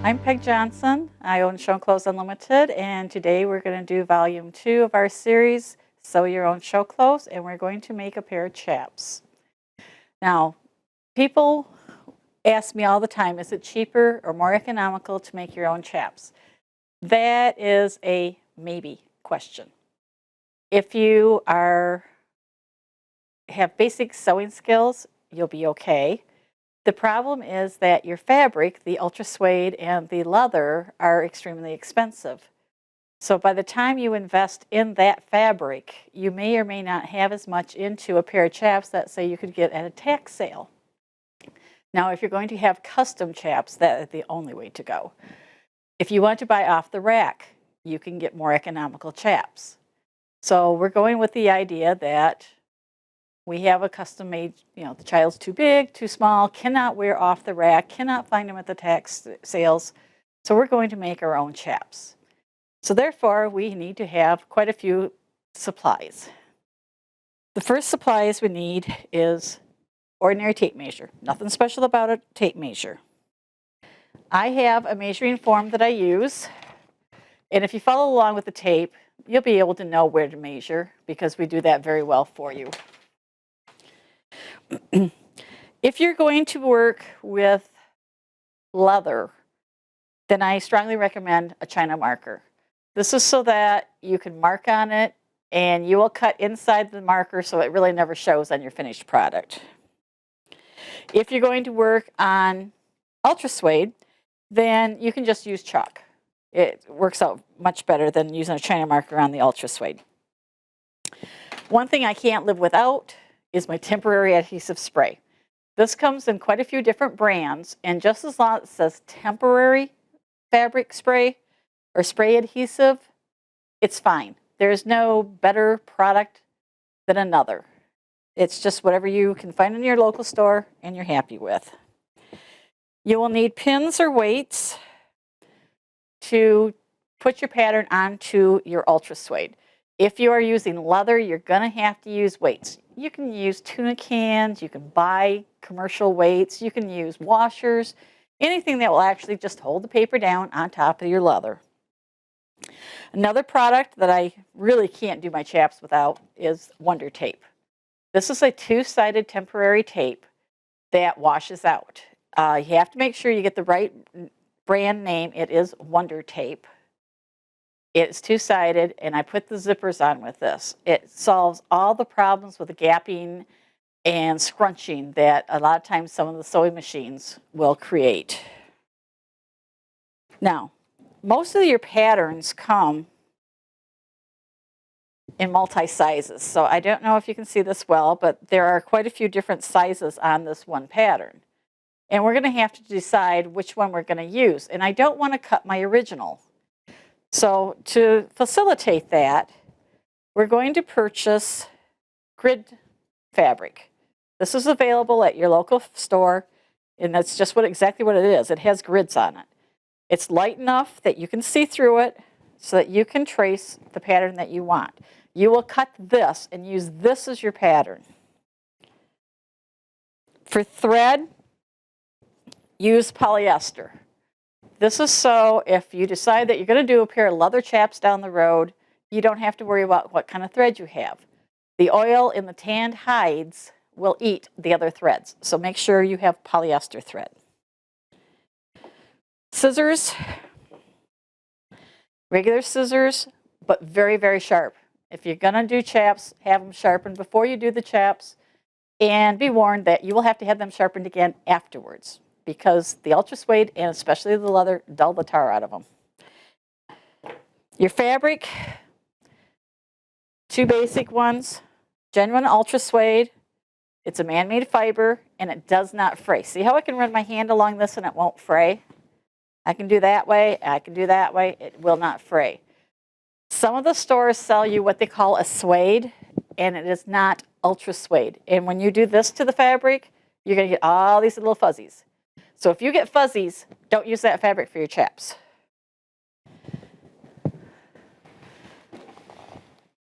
I'm Peg Johnson. I own Show Clothes Unlimited, and today we're going to do volume 2 of our series, Sew Your Own Show Clothes, and we're going to make a pair of chaps. Now, people ask me all the time, is it cheaper or more economical to make your own chaps? That is a maybe question. If you have basic sewing skills, you'll be okay. The problem is that your fabric, the ultra suede and the leather, are extremely expensive. So by the time you invest in that fabric, you may or may not have as much into a pair of chaps that, say, you could get at a tax sale. Now, if you're going to have custom chaps, that is the only way to go. If you want to buy off the rack, you can get more economical chaps. So we're going with the idea that we have a custom made, the child's too big, too small, cannot wear off the rack, cannot find them at the tax sales. So we're going to make our own chaps. So therefore, we need to have quite a few supplies. The first supplies we need is ordinary tape measure. Nothing special about a tape measure. I have a measuring form that I use. And if you follow along with the tape, you'll be able to know where to measure because we do that very well for you. If you're going to work with leather, then I strongly recommend a China marker. This is so that you can mark on it and you will cut inside the marker so it really never shows on your finished product. If you're going to work on ultra suede, then you can just use chalk. It works out much better than using a China marker on the ultra suede. One thing I can't live without is my temporary adhesive spray. This comes in quite a few different brands, and just as long as it says temporary fabric spray or spray adhesive, it's fine. There's no better product than another. It's just whatever you can find in your local store and you're happy with. You will need pins or weights to put your pattern onto your ultra suede. If you are using leather, you're going to have to use weights. You can use tuna cans, you can buy commercial weights, you can use washers, anything that will actually just hold the paper down on top of your leather. Another product that I really can't do my chaps without is Wonder Tape. This is a two-sided temporary tape that washes out. You have to make sure you get the right brand name. It is Wonder Tape. It's two-sided, and I put the zippers on with this. It solves all the problems with the gapping and scrunching that a lot of times some of the sewing machines will create. Now, most of your patterns come in multi-sizes. So I don't know if you can see this well, but there are quite a few different sizes on this one pattern. And we're going to have to decide which one we're going to use. And I don't want to cut my original. So to facilitate that, we're going to purchase grid fabric. This is available at your local store, and that's just exactly what it is. It has grids on it. It's light enough that you can see through it so that you can trace the pattern that you want. You will cut this and use this as your pattern. For thread, use polyester. This is so if you decide that you're going to do a pair of leather chaps down the road, you don't have to worry about what kind of thread you have. The oil in the tanned hides will eat the other threads, so make sure you have polyester thread. Scissors, regular scissors, but very, very sharp. If you're going to do chaps, have them sharpened before you do the chaps, and be warned that you will have to have them sharpened again afterwards, because the ultra suede and especially the leather dull the tar out of them. Your fabric, two basic ones, genuine ultra suede. It's a man-made fiber and it does not fray. See how I can run my hand along this and it won't fray? I can do that way, I can do that way, it will not fray. Some of the stores sell you what they call a suede, and it is not ultra suede. And when you do this to the fabric, you're going to get all these little fuzzies. So if you get fuzzies, don't use that fabric for your chaps.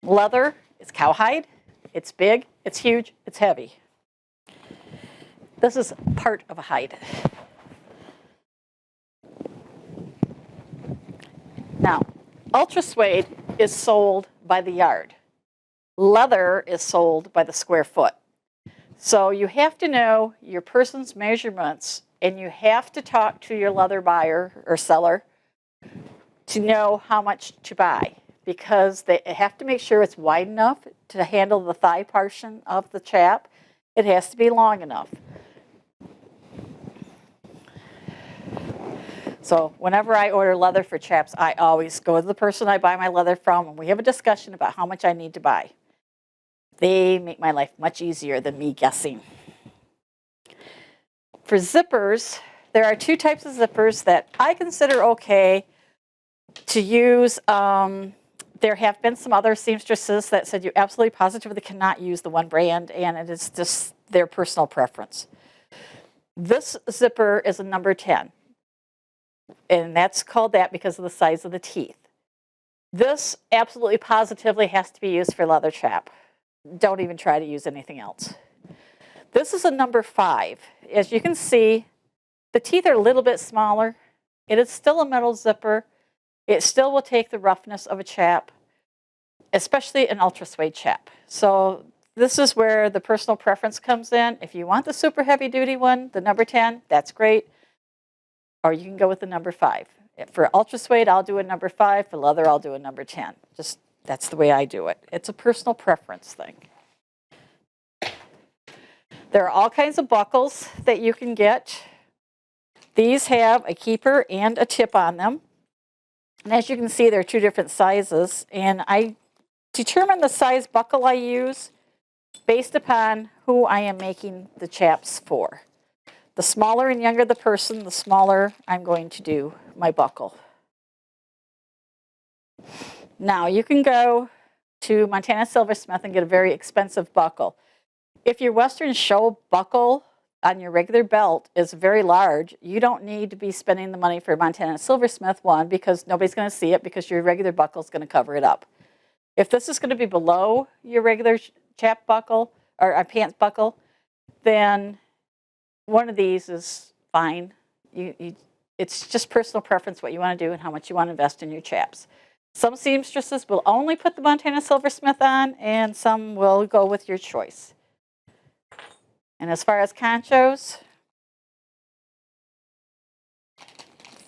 Leather is cowhide. It's big, it's huge, it's heavy. This is part of a hide. Ultra suede is sold by the yard. Leather is sold by the square foot. So you have to know your person's measurements, and you have to talk to your leather buyer or seller to know how much to buy, because they have to make sure it's wide enough to handle the thigh portion of the chap. It has to be long enough. So whenever I order leather for chaps, I always go to the person I buy my leather from, and we have a discussion about how much I need to buy. They make my life much easier than me guessing. For zippers, there are two types of zippers that I consider okay to use. There have been some other seamstresses that said you absolutely positively cannot use the one brand, and it is just their personal preference. This zipper is a number 10. And that's called that because of the size of the teeth. This absolutely positively has to be used for leather chap. Don't even try to use anything else. This is a number 5. As you can see, the teeth are a little bit smaller. It is still a metal zipper. It still will take the roughness of a chap, especially an ultra suede chap. So this is where the personal preference comes in. If you want the super heavy duty one, the number 10, that's great. Or you can go with the number 5. For ultra suede, I'll do a number 5. For leather, I'll do a number 10. Just that's the way I do it. It's a personal preference thing. There are all kinds of buckles that you can get. These have a keeper and a tip on them. And as you can see, there are 2 different sizes. And I determine the size buckle I use based upon who I am making the chaps for. The smaller and younger the person, the smaller I'm going to do my buckle. Now you can go to Montana Silversmith and get a very expensive buckle. If your Western Show buckle on your regular belt is very large, you don't need to be spending the money for Montana Silversmith one, because nobody's going to see it, because your regular buckle is going to cover it up. If this is going to be below your regular chap buckle or a pants buckle, then one of these is fine. It's just personal preference what you want to do and how much you want to invest in your chaps. Some seamstresses will only put the Montana Silversmith on, and some will go with your choice. And as far as conchos,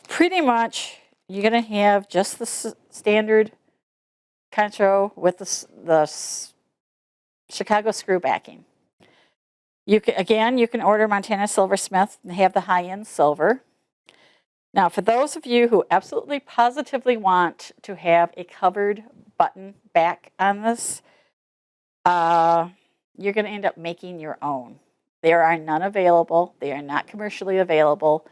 pretty much you're going to have just the standard concho with the Chicago screw backing. You can order Montana Silversmith and have the high-end silver. Now, for those of you who absolutely positively want to have a covered button back on this, you're going to end up making your own. There are none available. They are not commercially available,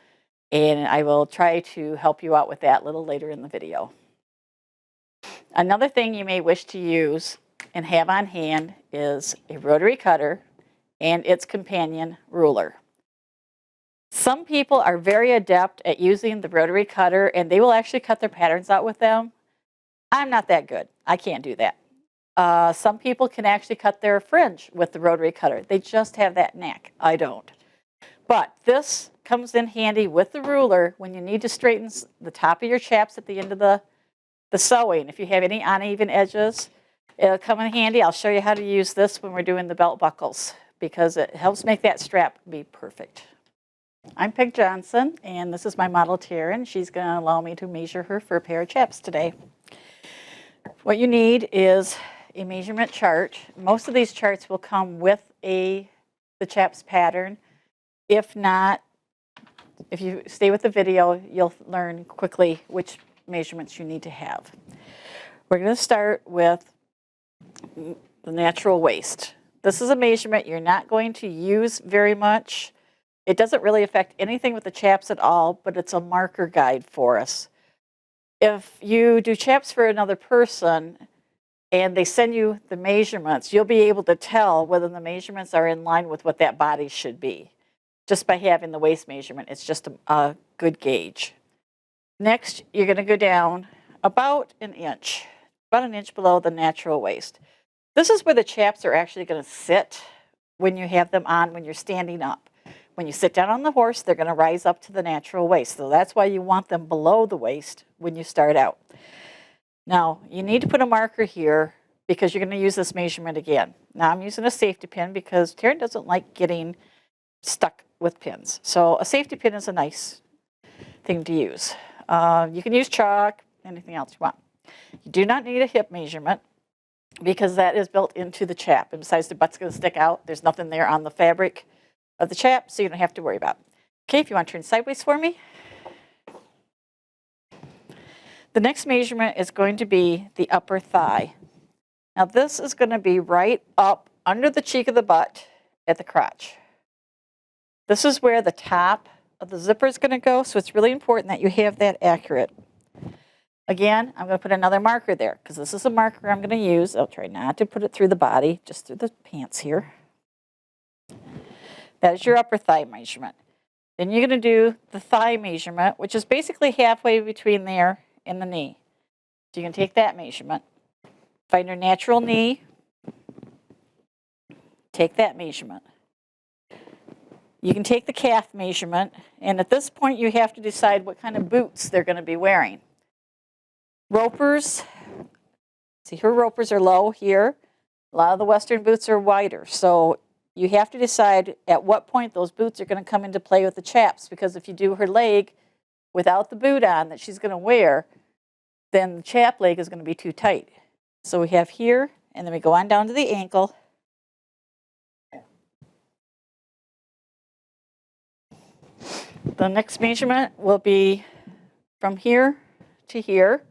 and I will try to help you out with that a little later in the video. Another thing you may wish to use and have on hand is a rotary cutter and its companion ruler. Some people are very adept at using the rotary cutter, and they will actually cut their patterns out with them. I'm not that good. I can't do that. Some people can actually cut their fringe with the rotary cutter. They just have that knack. I don't. But this comes in handy with the ruler when you need to straighten the top of your chaps at the end of the sewing. If you have any uneven edges, it'll come in handy. I'll show you how to use this when we're doing the belt buckles, because it helps make that strap be perfect. I'm Pegg Johnson, and this is my model Taryn. She's going to allow me to measure her for a pair of chaps today. What you need is a measurement chart. Most of these charts will come with the chaps pattern. If not, if you stay with the video, you'll learn quickly which measurements you need to have. We're going to start with the natural waist. This is a measurement you're not going to use very much. It doesn't really affect anything with the chaps at all, but it's a marker guide for us. If you do chaps for another person and they send you the measurements, you'll be able to tell whether the measurements are in line with what that body should be. Just by having the waist measurement, it's just a good gauge. Next, you're going to go down about an inch below the natural waist. This is where the chaps are actually going to sit when you have them on, when you're standing up. When you sit down on the horse, they're going to rise up to the natural waist. So that's why you want them below the waist when you start out. Now, you need to put a marker here because you're going to use this measurement again. Now, I'm using a safety pin because Taryn doesn't like getting stuck with pins. So a safety pin is a nice thing to use. You can use chalk, anything else you want. You do not need a hip measurement because that is built into the chap. And besides, the butt's going to stick out. There's nothing there on the fabric of the chap, so you don't have to worry about it. Okay, if you want to turn sideways for me. The next measurement is going to be the upper thigh. Now this is going to be right up under the cheek of the butt at the crotch. This is where the top of the zipper is going to go, so it's really important that you have that accurate. Again, I'm going to put another marker there because this is a marker I'm going to use. I'll try not to put it through the body, just through the pants here. That is your upper thigh measurement. Then you're going to do the thigh measurement, which is basically halfway between there and the knee. So you can take that measurement, find your natural knee, take that measurement. You can take the calf measurement, and at this point you have to decide what kind of boots they're going to be wearing. Ropers, see her ropers are low here. A lot of the Western boots are wider, so you have to decide at what point those boots are going to come into play with the chaps, because if you do her leg without the boot on that she's going to wear, then the chap leg is going to be too tight. So we have here, and then we go on down to the ankle. The next measurement will be from here to here.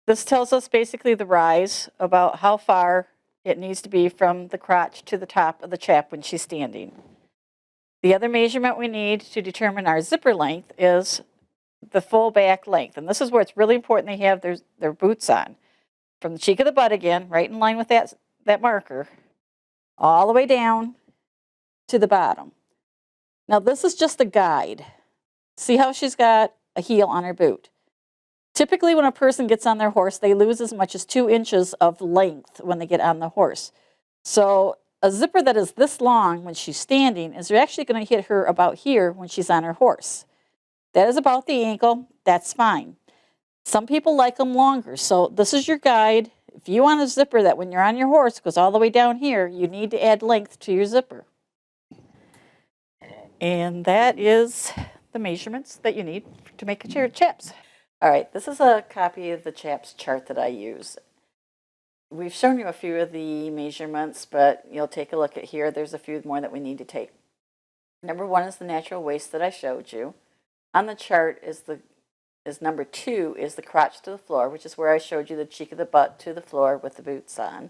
This tells us basically the rise, about how far it needs to be from the crotch to the top of the chap when she's standing. The other measurement we need to determine our zipper length is the full back length. And this is where it's really important they have their boots on. From the cheek of the butt again, right in line with that marker, all the way down to the bottom. Now this is just a guide. See how she's got a heel on her boot. Typically when a person gets on their horse, they lose as much as 2 inches of length when they get on the horse. So a zipper that is this long when she's standing is actually going to hit her about here when she's on her horse. That is about the ankle. That's fine. Some people like them longer, so this is your guide. If you want a zipper that when you're on your horse goes all the way down here, you need to add length to your zipper. And that is the measurements that you need to make your chaps. All right, this is a copy of the chaps chart that I use. We've shown you a few of the measurements, but you'll take a look at here. There's a few more that we need to take. Number 1 is the natural waist that I showed you. On the chart is number 2 is the crotch to the floor, which is where I showed you the cheek of the butt to the floor with the boots on.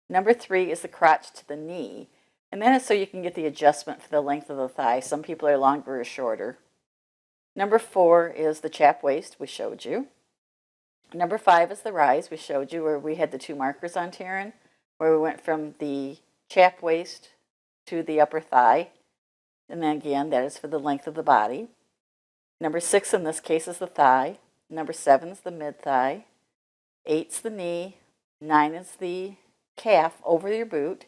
Number 3 is the crotch to the knee, and that is so you can get the adjustment for the length of the thigh. Some people are longer or shorter. Number 4 is the chap waist we showed you. Number 5 is the rise we showed you, where we had the 2 markers on Taryn, where we went from the chap waist to the upper thigh. And then again, that is for the length of the body. Number 6 in this case is the thigh. Number 7 is the mid-thigh. 8's the knee. 9 is the calf over your boot.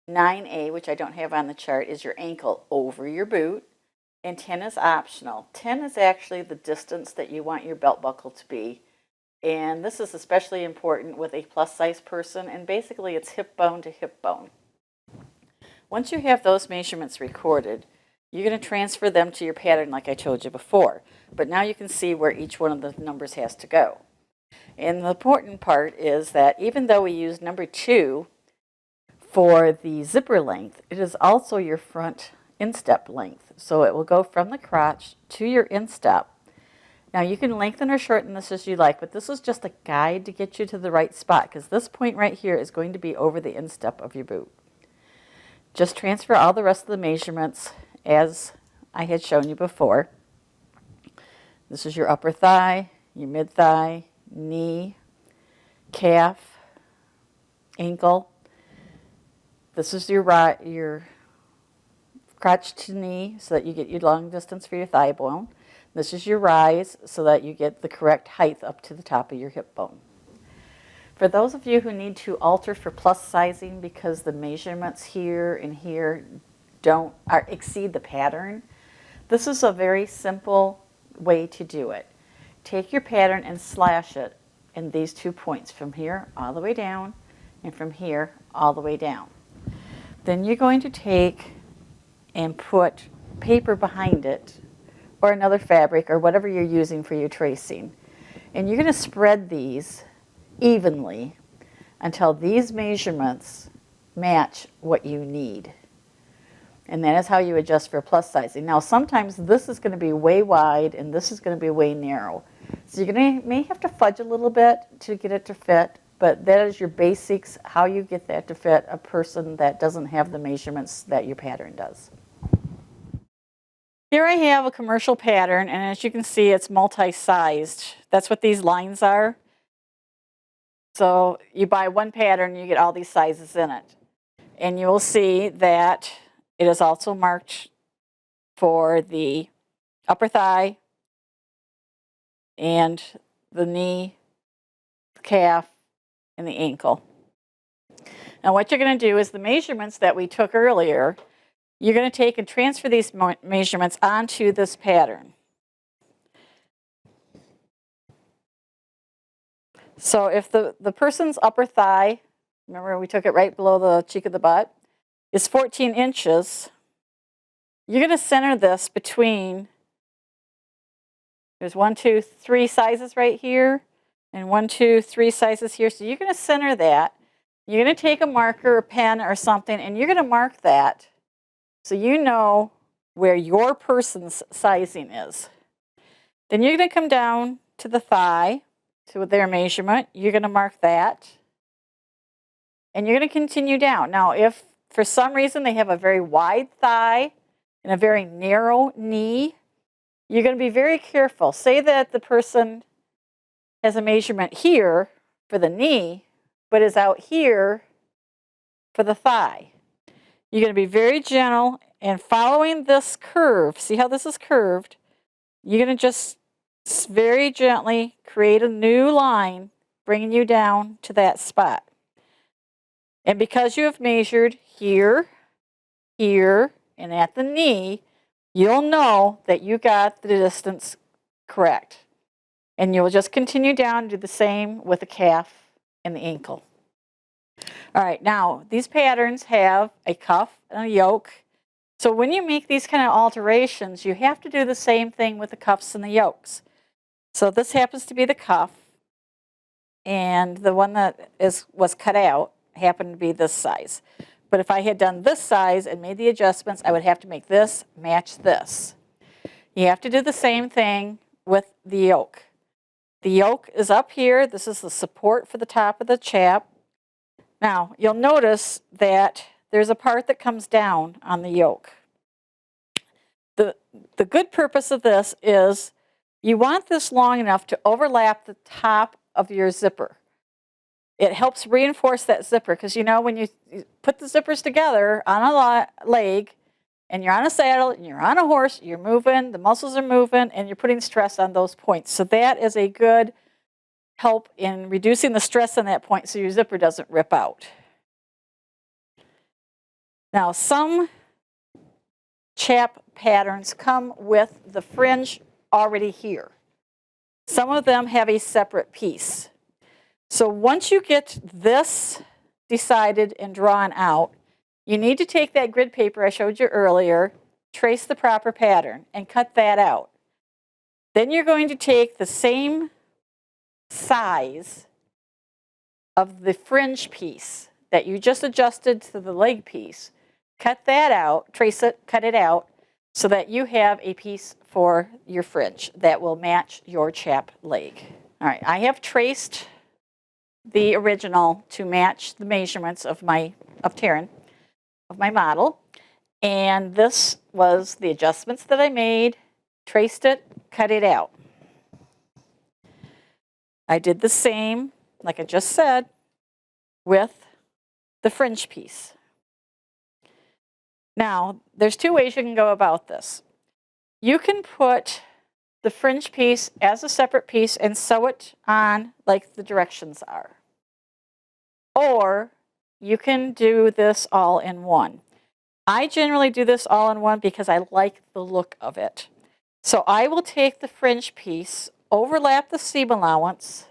9A, which I don't have on the chart, is your ankle over your boot. And 10 is optional. 10 is actually the distance that you want your belt buckle to be. And this is especially important with a plus size person, and basically it's hip bone to hip bone. Once you have those measurements recorded, you're going to transfer them to your pattern like I told you before. But now you can see where each one of the numbers has to go. And the important part is that even though we use number 2 for the zipper length, it is also your front instep length. So it will go from the crotch to your instep. Now you can lengthen or shorten this as you like, but this is just a guide to get you to the right spot, because this point right here is going to be over the instep of your boot. Just transfer all the rest of the measurements as I had shown you before. This is your upper thigh, your mid-thigh, knee, calf, ankle. This is your crotch to knee, so that you get your long distance for your thigh bone. This is your rise, so that you get the correct height up to the top of your hip bone. For those of you who need to alter for plus sizing because the measurements here and here exceed the pattern, this is a very simple way to do it. take your pattern and slash it in these 2 points, from here all the way down and from here all the way down. Then you're going to take and put paper behind it, or another fabric, or whatever you're using for your tracing. And you're going to spread these evenly until these measurements match what you need. And that is how you adjust for plus sizing. Now, sometimes this is going to be way wide and this is going to be way narrow. So you're going to may have to fudge a little bit to get it to fit, but that is your basics, how you get that to fit a person that doesn't have the measurements that your pattern does. Here I have a commercial pattern, and as you can see, it's multi-sized. That's what these lines are. So you buy one pattern, you get all these sizes in it. And you will see that it is also marked for the upper thigh and the knee, the calf, and the ankle. Now what you're going to do is the measurements that we took earlier, you're going to take and transfer these measurements onto this pattern. So if the person's upper thigh, remember we took it right below the cheek of the butt, is 14 inches, you're going to center this between, there's 1, 2, 3 sizes right here, and 1, 2, 3 sizes here. So you're going to center that. You're going to take a marker, a pen, or something, and you're going to mark that so you know where your person's sizing is. Then you're going to come down to the thigh, to their measurement. You're going to mark that. And you're going to continue down. Now, if for some reason they have a very wide thigh and a very narrow knee, you're going to be very careful. Say that the person has a measurement here for the knee, but is out here for the thigh. You're going to be very gentle and following this curve. See how this is curved? You're going to just very gently create a new line, bringing you down to that spot. And because you have measured here, here, and at the knee, you'll know that you got the distance correct. And you'll just continue down and do the same with the calf and the ankle. All right, now these patterns have a cuff and a yoke. So when you make these kind of alterations, you have to do the same thing with the cuffs and the yokes. So this happens to be the cuff, and the one that was cut out happened to be this size. But if I had done this size and made the adjustments, I would have to make this match this. You have to do the same thing with the yoke. The yoke is up here. This is the support for the top of the chap. Now, you'll notice that there's a part that comes down on the yoke. The good purpose of this is you want this long enough to overlap the top of your zipper. It helps reinforce that zipper because, you know, when you put the zippers together on a leg and you're on a saddle and you're on a horse, you're moving, the muscles are moving, and you're putting stress on those points. So that is a good help in reducing the stress on that point so your zipper doesn't rip out. Now, some chap patterns come with the fringe already here. Some of them have a separate piece. So once you get this decided and drawn out, you need to take that grid paper I showed you earlier, trace the proper pattern, and cut that out. Then you're going to take the same size of the fringe piece that you just adjusted to the leg piece, cut that out, trace it, cut it out, so that you have a piece for your fringe that will match your chap leg. All right, I have traced the original to match the measurements of Taryn, of my model. And this was the adjustments that I made, traced it, cut it out. I did the same, like I just said, with the fringe piece. Now, there's two ways you can go about this. You can put the fringe piece as a separate piece and sew it on like the directions are. Or you can do this all in one. I generally do this all in one because I like the look of it. So I will take the fringe piece overlap the seam allowance,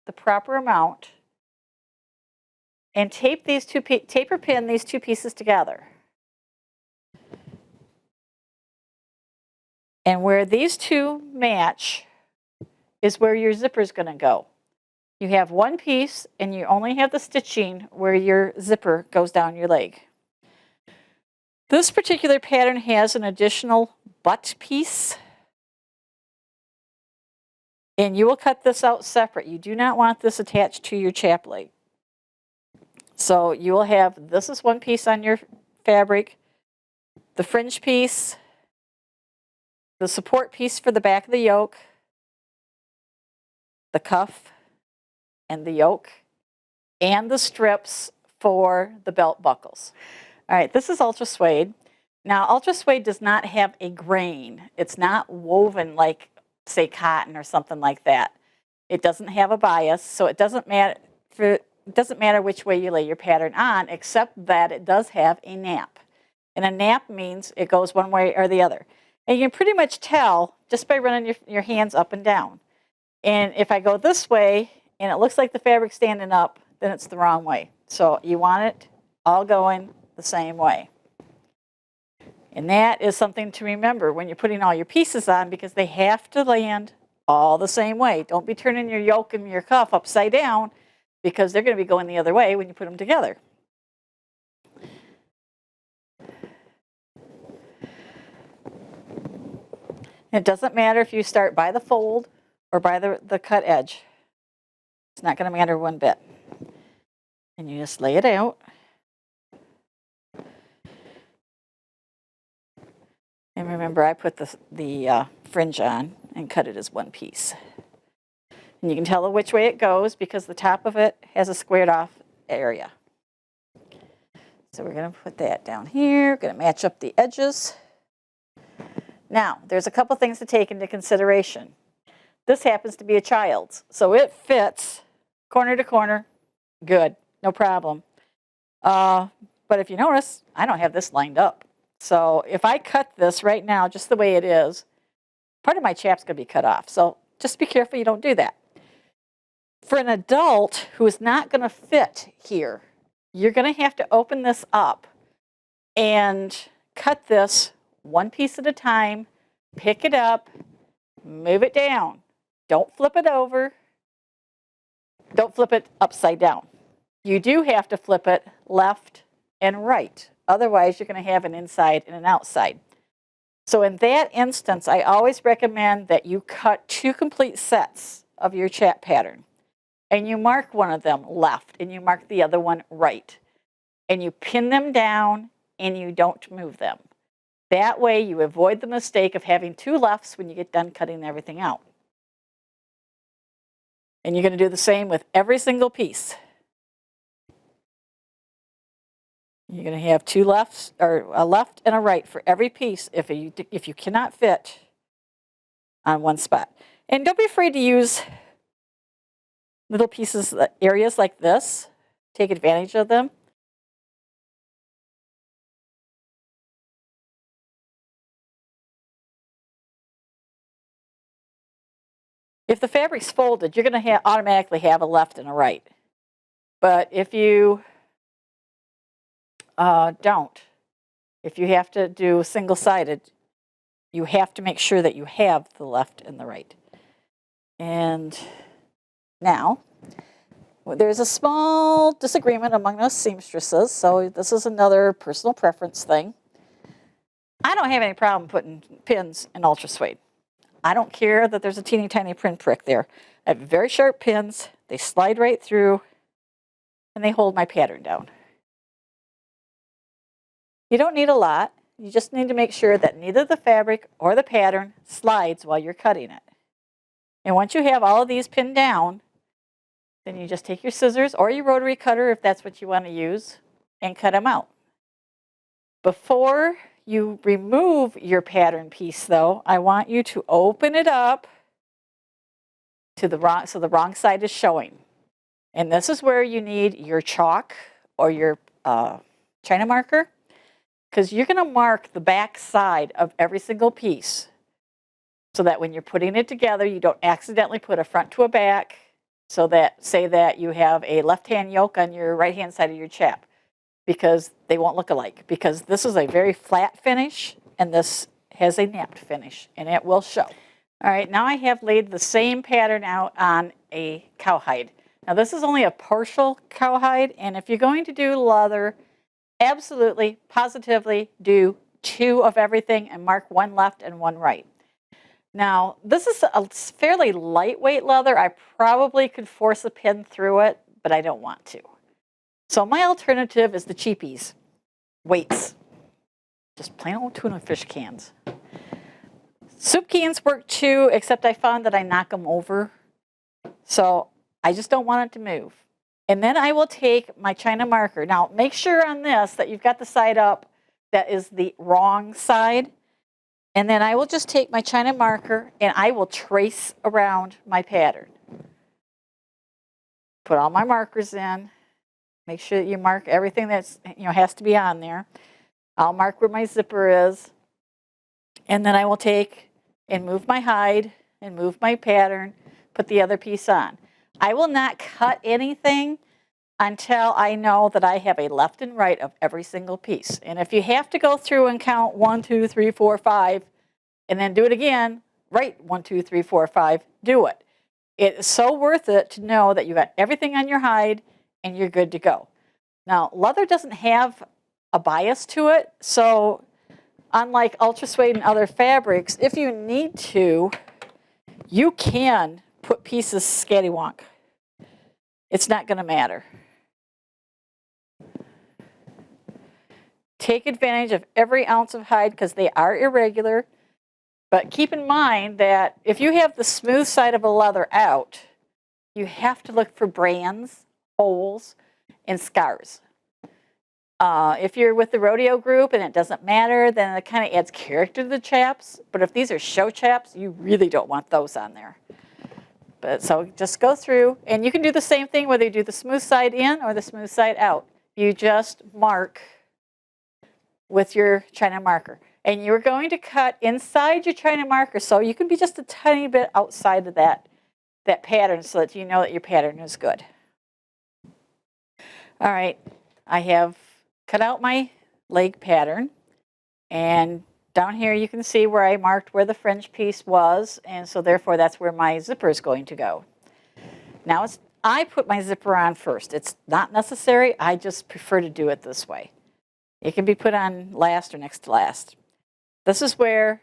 the proper amount, and taper pin these two pieces together. And where these two match is where your zipper is going to go. You have one piece and you only have the stitching where your zipper goes down your leg. This particular pattern has an additional butt piece, and you will cut this out separate. You do not want this attached to your chap leg. So you will have, this is one piece on your fabric, the fringe piece, the support piece for the back of the yoke, the cuff and the yoke, and the strips for the belt buckles. All right, this is ultra suede. Now, ultra suede does not have a grain. It's not woven like, say, cotton or something like that. It doesn't have a bias, so it doesn't matter which way you lay your pattern on, except that it does have a nap. And a nap means it goes one way or the other. And you can pretty much tell just by running your hands up and down. And if I go this way and it looks like the fabric's standing up, then it's the wrong way. So you want it all going the same way. And that is something to remember when you're putting all your pieces on, because they have to land all the same way. Don't be turning your yoke and your cuff upside down, because they're going to be going the other way when you put them together. It doesn't matter if you start by the fold or by the cut edge. It's not going to matter one bit. And you just lay it out. And remember, I put the fringe on and cut it as one piece. And you can tell which way it goes because the top of it has a squared off area. So we're going to put that down here. We're going to match up the edges. Now, there's a couple things to take into consideration. This happens to be a child's, so it fits corner to corner, good, no problem. But if you notice, I don't have this lined up. So if I cut this right now just the way it is, part of my chap's going to be cut off. So just be careful you don't do that. For an adult who is not going to fit here, you're going to have to open this up and cut this one piece at a time, pick it up, move it down. Don't flip it over. Don't flip it upside down. You do have to flip it left and right. Otherwise, you're going to have an inside and an outside. So in that instance, I always recommend that you cut 2 complete sets of your chap pattern. And you mark one of them left and you mark the other one right. And you pin them down and you don't move them. That way you avoid the mistake of having 2 lefts when you get done cutting everything out. And you're going to do the same with every single piece. You're going to have 2 lefts, or a left and a right for every piece if you cannot fit on one spot. And don't be afraid to use little pieces, areas like this. Take advantage of them. If the fabric's folded, you're going to automatically have a left and a right. But if you don't, if you have to do single-sided, you have to make sure that you have the left and the right. And now, there's a small disagreement among us seamstresses, so this is another personal preference thing. I don't have any problem putting pins in ultra suede. I don't care that there's a teeny tiny pin prick there. I have very sharp pins. They slide right through and they hold my pattern down. You don't need a lot. You just need to make sure that neither the fabric or the pattern slides while you're cutting it. And once you have all of these pinned down, then you just take your scissors or your rotary cutter, if that's what you want to use, and cut them out. Before you remove your pattern piece, though, I want you to open it up to the wrong, so the wrong side is showing. And this is where you need your chalk or your China marker, because you're going to mark the back side of every single piece. so that when you're putting it together, you don't accidentally put a front to a back, so that, say that you have a left-hand yoke on your right-hand side of your chap, because they won't look alike, because this is a very flat finish and this has a napped finish, and it will show. All right, now I have laid the same pattern out on a cowhide. Now this is only a partial cowhide, and if you're going to do leather, absolutely, positively do 2 of everything and mark 1 left and 1 right. Now, this is a fairly lightweight leather. I probably could force a pin through it, but I don't want to. So my alternative is the cheapies, weights, just plain old tuna fish cans. Soup cans work too, except I found that I knock them over. So I just don't want it to move. And then I will take my China marker. Now, make sure on this that you've got the side up that is the wrong side. And then I will just take my China marker and I will trace around my pattern. Put all my markers in. Make sure that you mark everything that's, has to be on there. I'll mark where my zipper is. And then I will take and move my hide and move my pattern, put the other piece on. I will not cut anything until I know that I have a left and right of every single piece. And if you have to go through and count 1, 2, 3, 4, 5, and then do it again, right, 1, 2, 3, 4, 5, do it. It is so worth it to know that you got everything on your hide and you're good to go. Now, leather doesn't have a bias to it, so unlike ultra suede and other fabrics, if you need to, you can put pieces scatty-wonk. It's not going to matter. Take advantage of every ounce of hide because they are irregular. But keep in mind that if you have the smooth side of a leather out, you have to look for brands, holes, and scars. If you're with the rodeo group and it doesn't matter, then it kind of adds character to the chaps. But if these are show chaps, you really don't want those on there. But so just go through, and you can do the same thing whether you do the smooth side in or the smooth side out. You just mark with your China marker. And you're going to cut inside your China marker, so you can be just a tiny bit outside of that pattern so that you know that your pattern is good. All right, I have cut out my leg pattern, and down here you can see where I marked where the fringe piece was, and so therefore that's where my zipper is going to go. Now I put my zipper on first. It's not necessary, I just prefer to do it this way. It can be put on last or next to last. This is where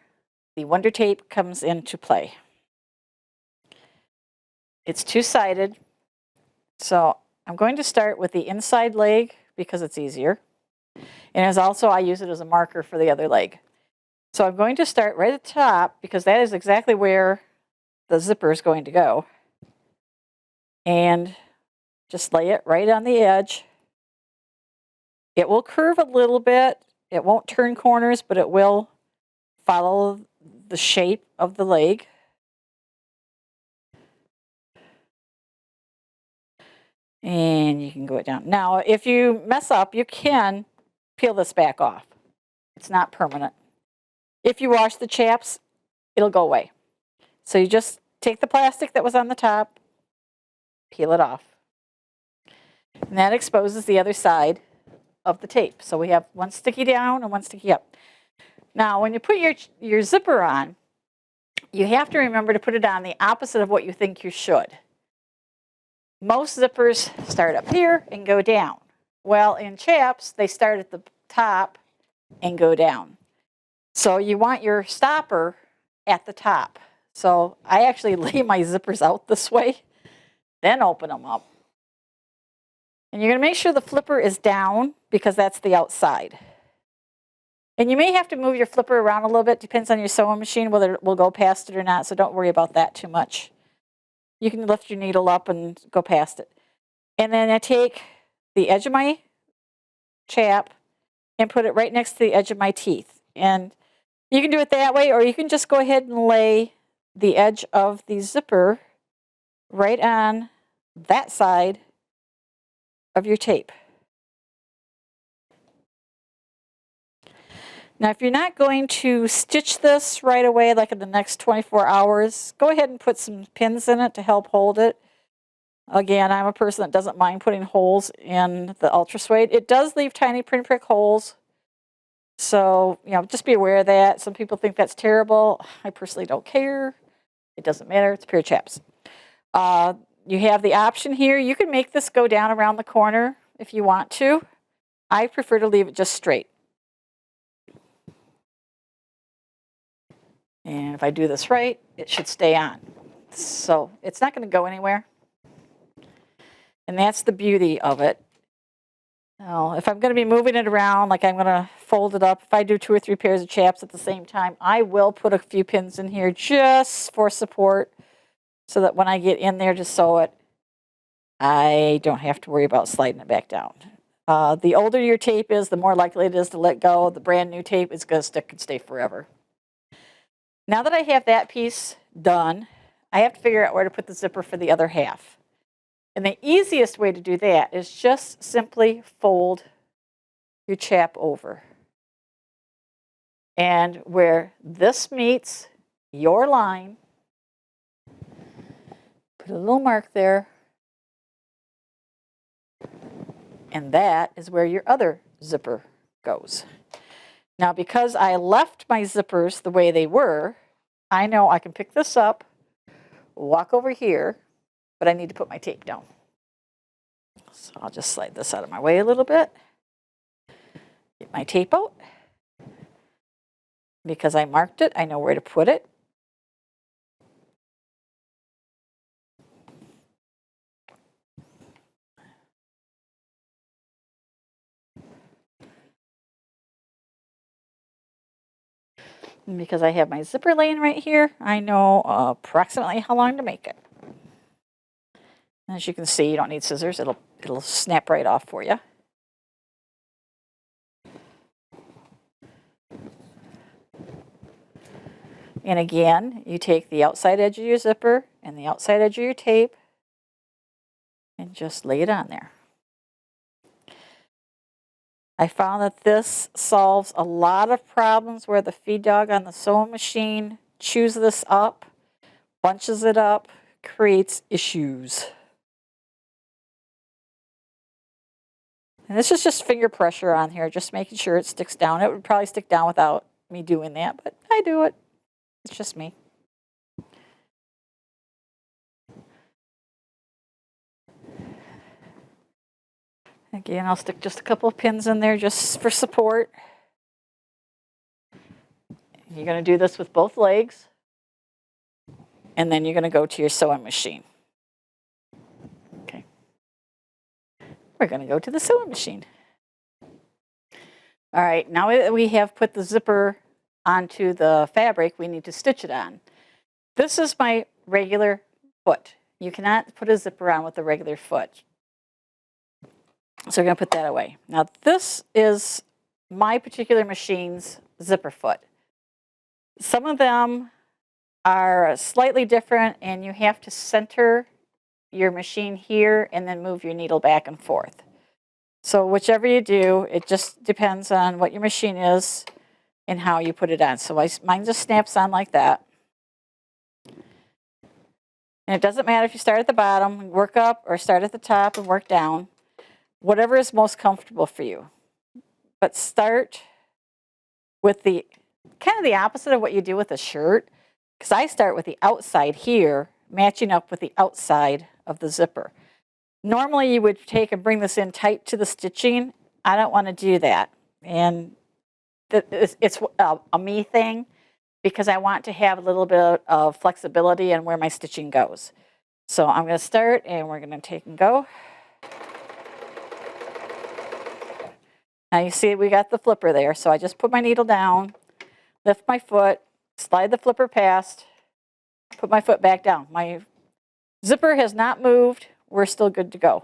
the Wonder Tape comes into play. It's two-sided, so I'm going to start with the inside leg because it's easier. And as also I use it as a marker for the other leg. So I'm going to start right at the top because that is exactly where the zipper is going to go. And just lay it right on the edge. It will curve a little bit. It won't turn corners, but it will follow the shape of the leg. And you can go it down. Now, if you mess up, you can peel this back off. It's not permanent. If you wash the chaps, it'll go away. So you just take the plastic that was on the top, peel it off. And that exposes the other side of the tape. So we have one sticky down and one sticky up. Now, when you put your zipper on, you have to remember to put it on the opposite of what you think you should. Most zippers start up here and go down. Well, in chaps, they start at the top and go down. So you want your stopper at the top. So I actually lay my zippers out this way, then open them up. And you're going to make sure the flipper is down because that's the outside. And you may have to move your flipper around a little bit, depends on your sewing machine, whether it will go past it or not, so don't worry about that too much. You can lift your needle up and go past it. And then I take the edge of my chap and put it right next to the edge of my teeth. And you can do it that way, or you can just go ahead and lay the edge of the zipper right on that side of your tape. Now, if you're not going to stitch this right away, like in the next 24 hours, go ahead and put some pins in it to help hold it. Again, I'm a person that doesn't mind putting holes in the ultra suede. It does leave tiny pinprick holes. So, just be aware of that. Some people think that's terrible. I personally don't care. It doesn't matter. It's a pair of chaps. You have the option here. You can make this go down around the corner if you want to. I prefer to leave it just straight. And if I do this right, it should stay on. So it's not going to go anywhere. And that's the beauty of it. Now, if I'm going to be moving it around, like I'm going to fold it up, if I do 2 or 3 pairs of chaps at the same time, I will put a few pins in here just for support so that when I get in there to sew it, I don't have to worry about sliding it back down. The older your tape is, the more likely it is to let go. The brand new tape is going to stick and stay forever. Now that I have that piece done, I have to figure out where to put the zipper for the other half. And the easiest way to do that is just simply fold your chap over. And where this meets your line, put a little mark there. And that is where your other zipper goes. Now, because I left my zippers the way they were, I know I can pick this up, walk over here, but I need to put my tape down. So I'll just slide this out of my way a little bit. Get my tape out. Because I marked it, I know where to put it. And because I have my zipper laying right here, I know approximately how long to make it. As you can see, you don't need scissors. It'll snap right off for you. And again, you take the outside edge of your zipper and the outside edge of your tape and just lay it on there. I found that this solves a lot of problems where the feed dog on the sewing machine chews this up, bunches it up, creates issues. And this is just finger pressure on here, just making sure it sticks down. It would probably stick down without me doing that, but I do it. It's just me. Again, I'll stick just a couple of pins in there just for support. You're going to do this with both legs. And then you're going to go to your sewing machine. Okay. We're going to go to the sewing machine. All right, now that we have put the zipper onto the fabric, we need to stitch it on. This is my regular foot. You cannot put a zipper on with a regular foot. So we're going to put that away. Now this is my particular machine's zipper foot. Some of them are slightly different and you have to center your machine here and then move your needle back and forth. So whichever you do, it just depends on what your machine is and how you put it on. So mine just snaps on like that. And it doesn't matter if you start at the bottom and work up or start at the top and work down. Whatever is most comfortable for you. But start with the kind of the opposite of what you do with a shirt, because I start with the outside here, matching up with the outside of the zipper. Normally you would take and bring this in tight to the stitching. I don't want to do that. And it's a me thing, because I want to have a little bit of flexibility in where my stitching goes. So I'm going to start and we're going to take and go. Now you see we got the flipper there, so I just put my needle down, lift my foot, slide the flipper past, put my foot back down. My zipper has not moved. We're still good to go.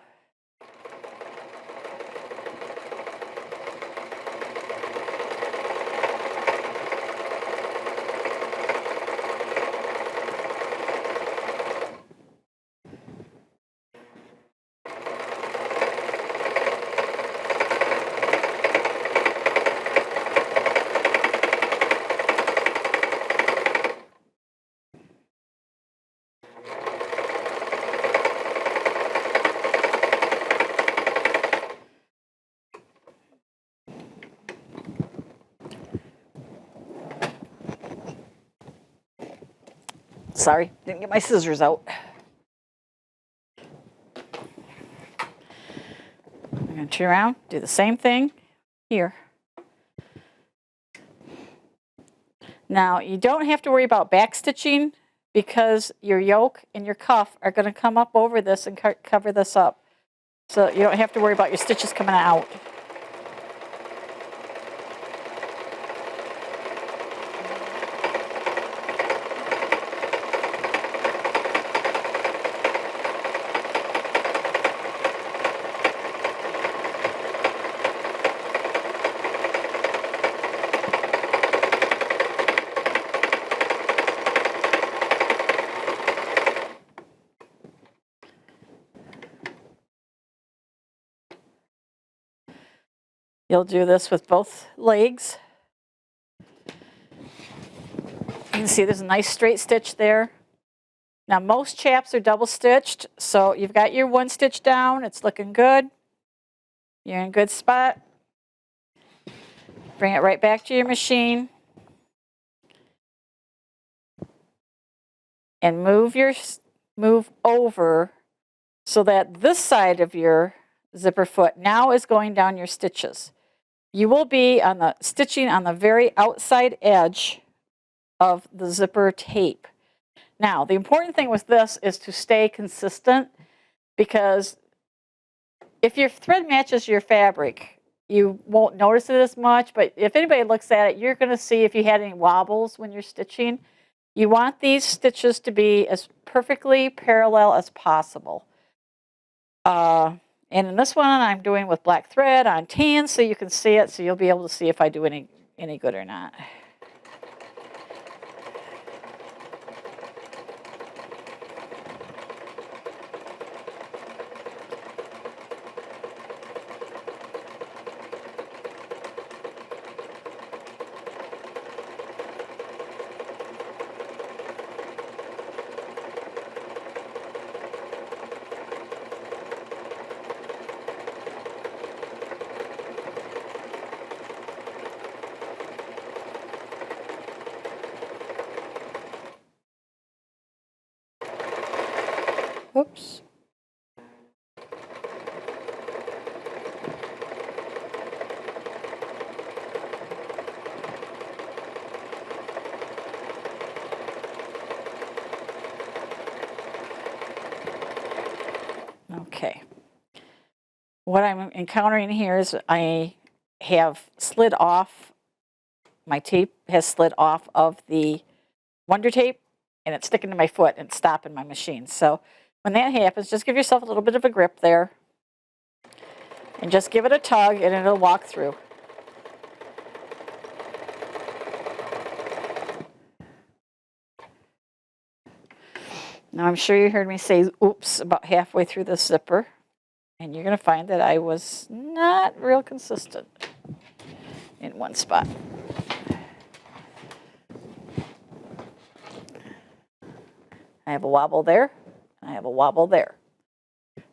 sorry, didn't get my scissors out. I'm going to turn around, do the same thing here. Now, you don't have to worry about back stitching because your yoke and your cuff are going to come up over this and cover this up. So you don't have to worry about your stitches coming out. You'll do this with both legs. You can see there's a nice straight stitch there. Now most chaps are double stitched, so you've got your one stitch down, it's looking good. You're in a good spot. Bring it right back to your machine. And move over so that this side of your zipper foot now is going down your stitches. You will be on the stitching on the very outside edge of the zipper tape. Now, the important thing with this is to stay consistent, because if your thread matches your fabric, you won't notice it as much, but if anybody looks at it, you're going to see if you had any wobbles when you're stitching. You want these stitches to be as perfectly parallel as possible. And in this one, I'm doing with black thread on tan, so you can see it, so you'll be able to see if I do any good or not. Oops. Okay. What I'm encountering here is I have slid off, my tape has slid off of the Wonder Tape, and it's sticking to my foot and stopping my machine. So when that happens, just give yourself a little bit of a grip there and just give it a tug and it'll walk through. Now I'm sure you heard me say oops about halfway through the zipper, and you're going to find that I was not real consistent in one spot. I have a wobble there, I have a wobble there.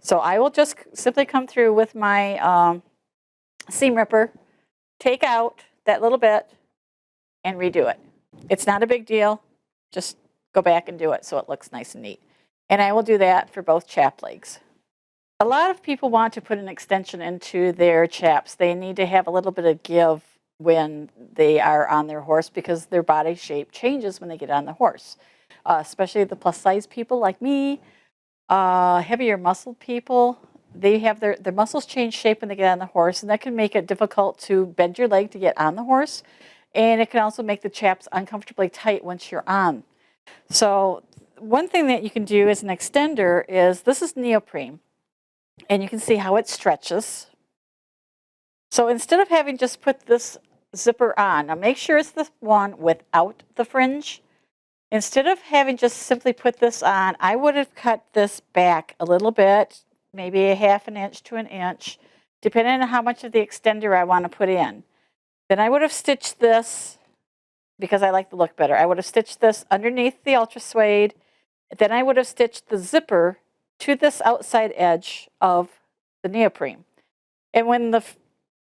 So I will just simply come through with my seam ripper, take out that little bit, and redo it. It's not a big deal, just go back and do it so it looks nice and neat. And I will do that for both chap legs. A lot of people want to put an extension into their chaps. They need to have a little bit of give when they are on their horse because their body shape changes when they get on the horse. Especially the plus size people like me, heavier muscled people, they have their muscles change shape when they get on the horse, and that can make it difficult to bend your leg to get on the horse. And it can also make the chaps uncomfortably tight once you're on. So one thing that you can do as an extender is, this is neoprene, and you can see how it stretches. So instead of having just put this zipper on, now make sure it's the one without the fringe. Instead of having just simply put this on, I would have cut this back a little bit, maybe a ½ inch to an inch, depending on how much of the extender I want to put in. Then I would have stitched this, because I like the look better, I would have stitched this underneath the ultra suede. Then I would have stitched the zipper to this outside edge of the neoprene. And when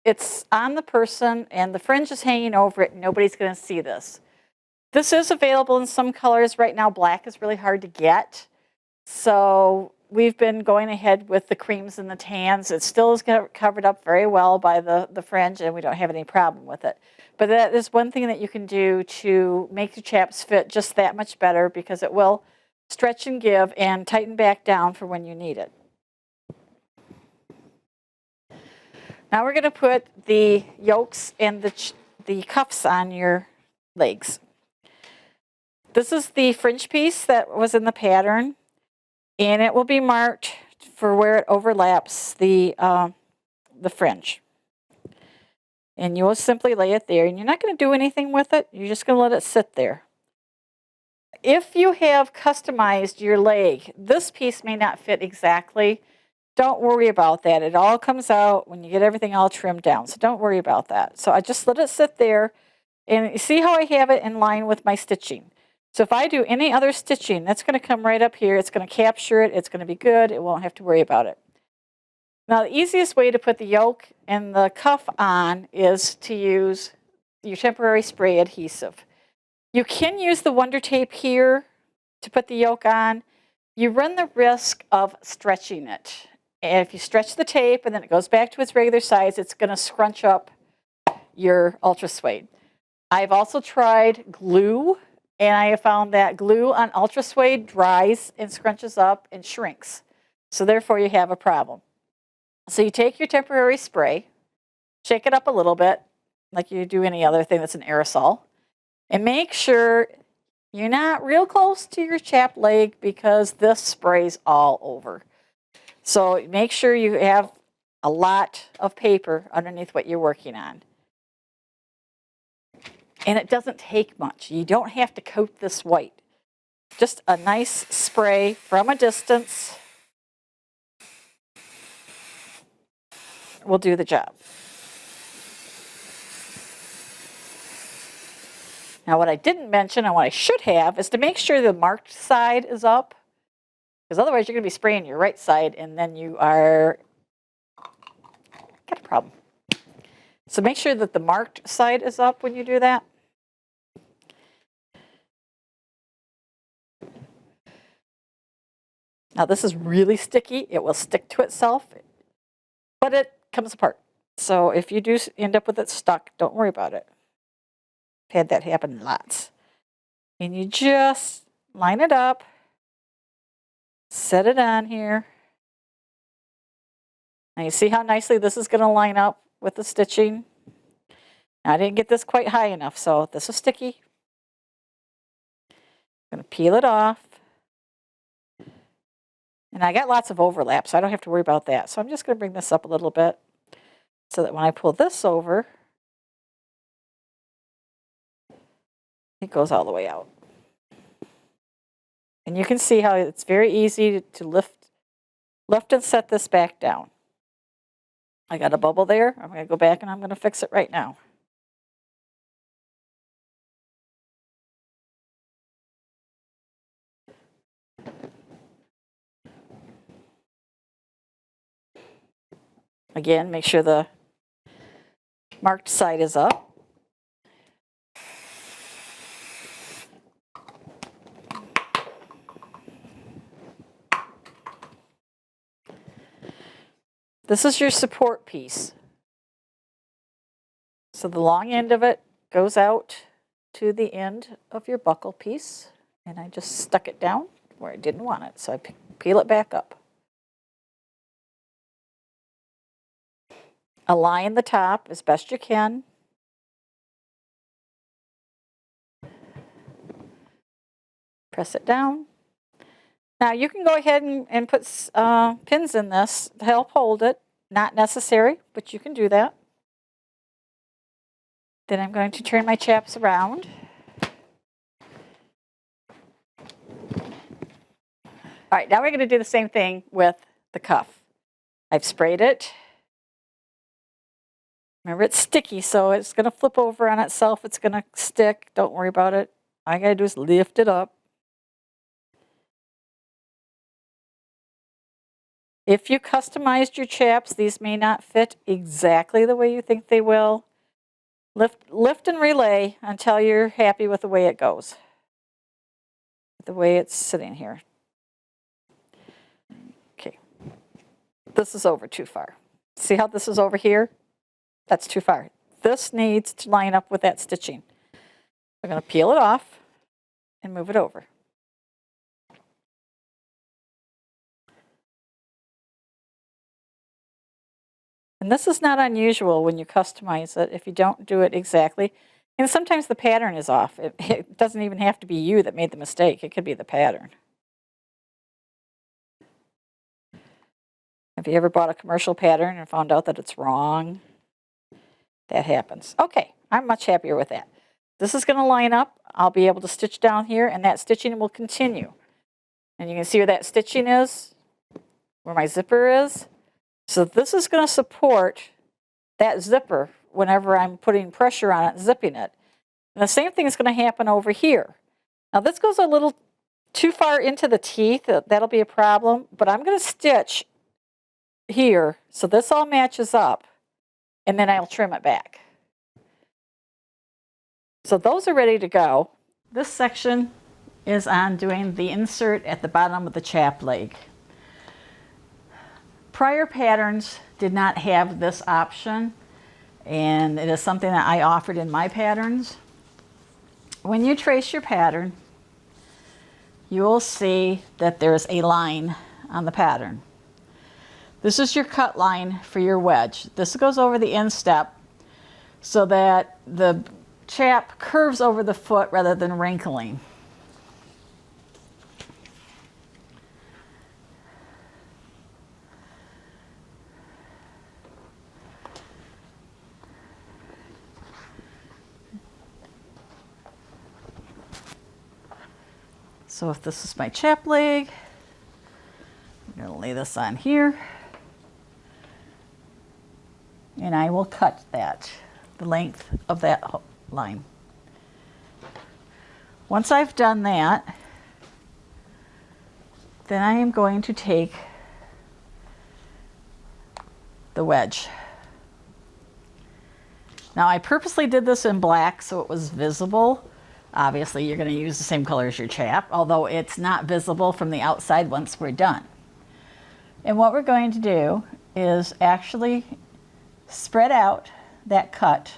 it's on the person and the fringe is hanging over it, nobody's going to see this. This is available in some colors. Right now, black is really hard to get. So we've been going ahead with the creams and the tans. It still is covered up very well by the fringe, and we don't have any problem with it. But that is one thing that you can do to make your chaps fit just that much better, because it will stretch and give and tighten back down for when you need it. Now we're going to put the yokes and the cuffs on your legs. This is the fringe piece that was in the pattern, and it will be marked for where it overlaps the fringe. And you will simply lay it there, and you're not going to do anything with it. You're just going to let it sit there. If you have customized your leg, this piece may not fit exactly. Don't worry about that. It all comes out when you get everything all trimmed down, so don't worry about that. So I just let it sit there, and you see how I have it in line with my stitching. So if I do any other stitching, that's going to come right up here. It's going to capture it. It's going to be good. It won't have to worry about it. Now, the easiest way to put the yoke and the cuff on is to use your temporary spray adhesive. You can use the Wonder Tape here to put the yoke on. You run the risk of stretching it. And if you stretch the tape and then it goes back to its regular size, it's going to scrunch up your ultra suede. I've also tried glue, and I have found that glue on ultra suede dries and scrunches up and shrinks. So therefore you have a problem. So you take your temporary spray, shake it up a little bit, like you do any other thing that's an aerosol, and make sure you're not real close to your chap leg, because this sprays all over. So make sure you have a lot of paper underneath what you're working on. And it doesn't take much. You don't have to coat this white. Just a nice spray from a distance will do the job. Now, what I didn't mention and what I should have is to make sure the marked side is up, because otherwise you're going to be spraying your right side, and then you are got a problem. So make sure that the marked side is up when you do that. Now, this is really sticky. It will stick to itself, but it comes apart. So if you do end up with it stuck, don't worry about it. I've had that happen lots. And you just line it up, set it on here. Now you see how nicely this is going to line up with the stitching. Now, I didn't get this quite high enough, so this is sticky. I'm going to peel it off. And I got lots of overlap, so I don't have to worry about that. So I'm just going to bring this up a little bit so that when I pull this over, it goes all the way out. And you can see how it's very easy to lift and set this back down. I got a bubble there. I'm going to go back and I'm going to fix it right now. Again, make sure the marked side is up. This is your support piece. So the long end of it goes out to the end of your buckle piece, and I just stuck it down where I didn't want it, so I peel it back up. Align the top as best you can. Press it down. Now you can go ahead and put pins in this to help hold it. Not necessary, but you can do that. Then I'm going to turn my chaps around. All right, now we're going to do the same thing with the cuff. I've sprayed it. Remember, it's sticky, so it's going to flip over on itself. It's going to stick. Don't worry about it. All I got to do is lift it up. If you customized your chaps, these may not fit exactly the way you think they will. Lift and relay until you're happy with the way it goes, the way it's sitting here. Okay, this is over too far. See how this is over here? That's too far. This needs to line up with that stitching. I'm going to peel it off and move it over. And this is not unusual when you customize it if you don't do it exactly. And sometimes the pattern is off. It doesn't even have to be you that made the mistake. It could be the pattern. Have you ever bought a commercial pattern and found out that it's wrong? That happens. Okay, I'm much happier with that. This is going to line up. I'll be able to stitch down here, and that stitching will continue. And you can see where that stitching is, where my zipper is. So this is going to support that zipper whenever I'm putting pressure on it, zipping it. And the same thing is going to happen over here. Now this goes a little too far into the teeth. That'll be a problem. But I'm going to stitch here so this all matches up, and then I'll trim it back. So those are ready to go. This section is on doing the insert at the bottom of the chap leg. Prior patterns did not have this option, and it is something that I offered in my patterns. When you trace your pattern, you will see that there's a line on the pattern. This is your cut line for your wedge. This goes over the instep so that the chap curves over the foot rather than wrinkling. So if this is my chap leg, I'm going to lay this on here, and I will cut that, the length of that line. Once I've done that, then I am going to take the wedge. Now I purposely did this in black so it was visible. Obviously you're going to use the same color as your chap, although it's not visible from the outside once we're done. And what we're going to do is actually spread out that cut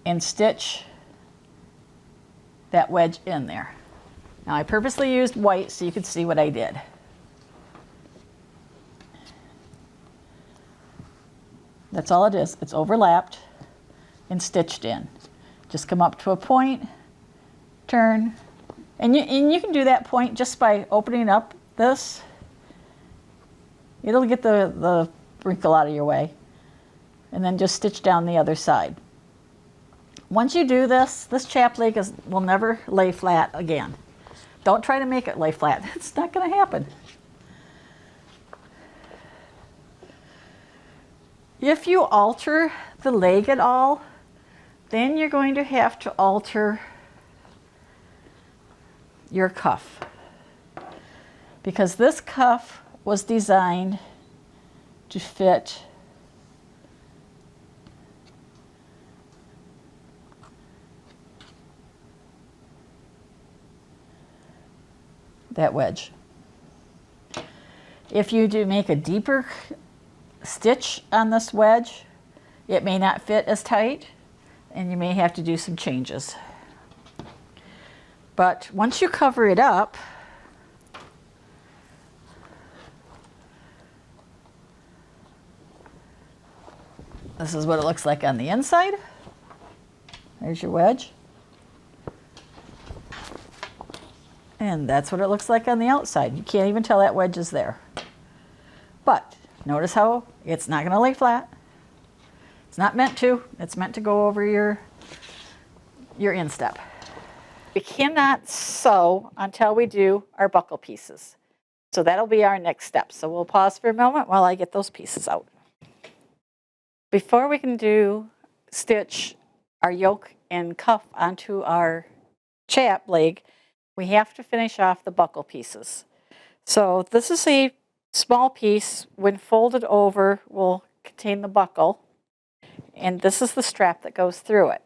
and stitch that wedge in there. Now I purposely used white so you could see what I did. That's all it is. It's overlapped and stitched in. Just come up to a point, turn, and you can do that point just by opening up this. It'll get the wrinkle out of your way. And then just stitch down the other side. Once you do this, this chap leg will never lay flat again. Don't try to make it lay flat. It's not going to happen. If you alter the leg at all, then you're going to have to alter your cuff, because this cuff was designed to fit that wedge. If you do make a deeper stitch on this wedge, it may not fit as tight, and you may have to do some changes. But once you cover it up, this is what it looks like on the inside. There's your wedge. And that's what it looks like on the outside. You can't even tell that wedge is there. But notice how it's not going to lay flat. It's not meant to. It's meant to go over your instep. We cannot sew until we do our buckle pieces. So that'll be our next step. So we'll pause for a moment while I get those pieces out. Before we can stitch our yoke and cuff onto our chap leg, we have to finish off the buckle pieces. So this is a small piece. When folded over, will contain the buckle. and this is the strap that goes through it.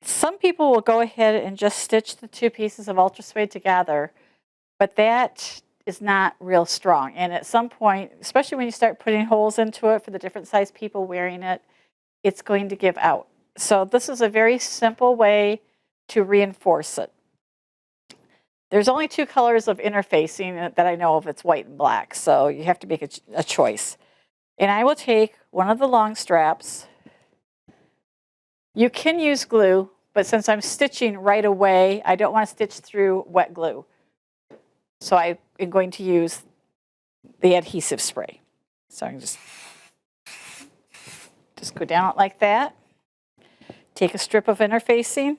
Some people will go ahead and just stitch the two pieces of ultra suede together, but that is not real strong. And at some point, especially when you start putting holes into it for the different size people wearing it, it's going to give out. So this is a very simple way to reinforce it. There's only two colors of interfacing that I know of. It's white and black, so you have to make a choice. And I will take one of the long straps. You can use glue, but since I'm stitching right away, I don't want to stitch through wet glue. So I am going to use the adhesive spray. So I can just go down it like that. Take a strip of interfacing.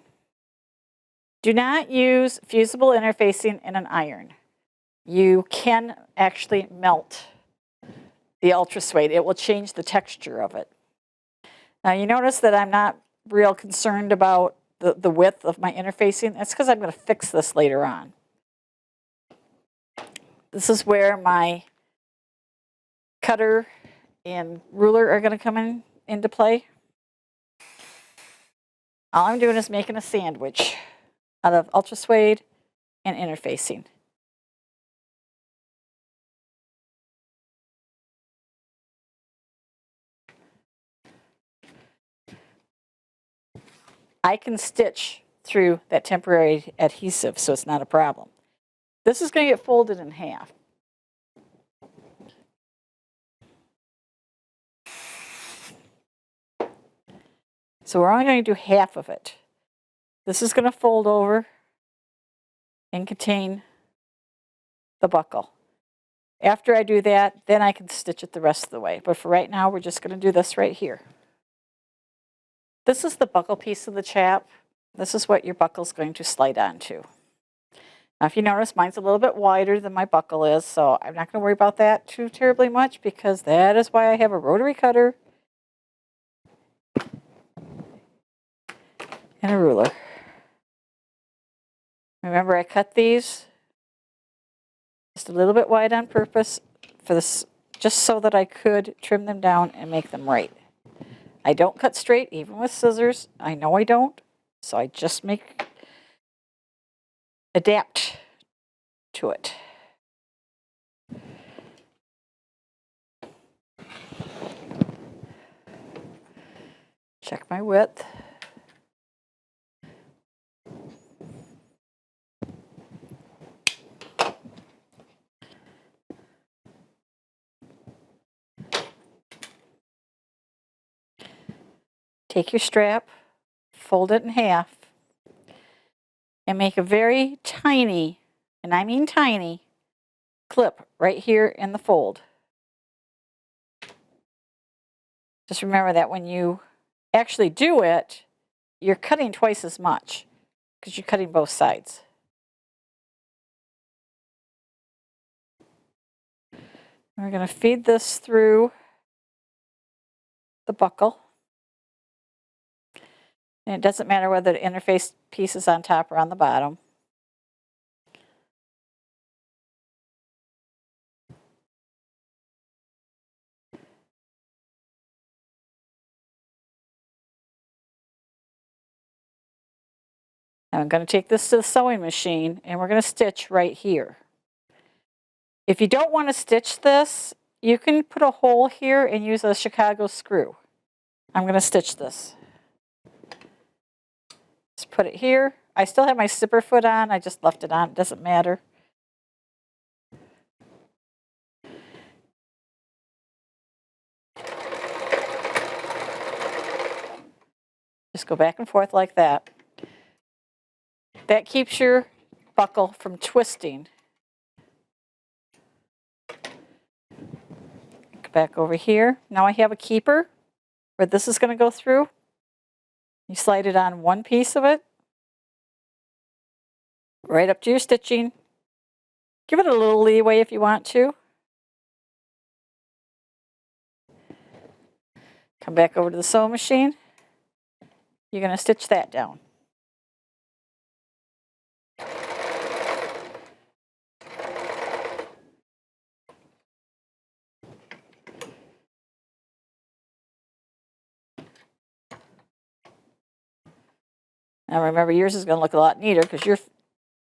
Do not use fusible interfacing in an iron. You can actually melt the ultra suede. It will change the texture of it. Now you notice that I'm not real concerned about the width of my interfacing. That's because I'm going to fix this later on. This is where my cutter and ruler are going to come into play. All I'm doing is making a sandwich out of ultra suede and interfacing. I can stitch through that temporary adhesive, so it's not a problem. This is going to get folded in half. So we're only going to do half of it. This is going to fold over and contain the buckle. After I do that, then I can stitch it the rest of the way. But for right now, we're just going to do this right here. This is the buckle piece of the chap. This is what your buckle is going to slide onto. Now, if you notice, mine's a little bit wider than my buckle is, so I'm not going to worry about that too terribly much because that is why I have a rotary cutter and a ruler. Remember, I cut these just a little bit wide on purpose for this, just so that I could trim them down and make them right. I don't cut straight, even with scissors. I know I don't, so I just adapt to it. Check my width. Take your strap, fold it in half, and make a very tiny, and I mean tiny, clip right here in the fold. Just remember that when you actually do it, you're cutting twice as much because you're cutting both sides. We're going to feed this through the buckle. And it doesn't matter whether the interface piece is on top or on the bottom. I'm going to take this to the sewing machine and we're going to stitch right here. If you don't want to stitch this, you can put a hole here and use a Chicago screw. I'm going to stitch this. Just put it here. I still have my zipper foot on. I just left it on. It doesn't matter. Just go back and forth like that. That keeps your buckle from twisting. Go back over here. Now I have a keeper where this is going to go through. You slide it on one piece of it, right up to your stitching. Give it a little leeway if you want to. Come back over to the sewing machine. You're going to stitch that down. Now remember, yours is going to look a lot neater because your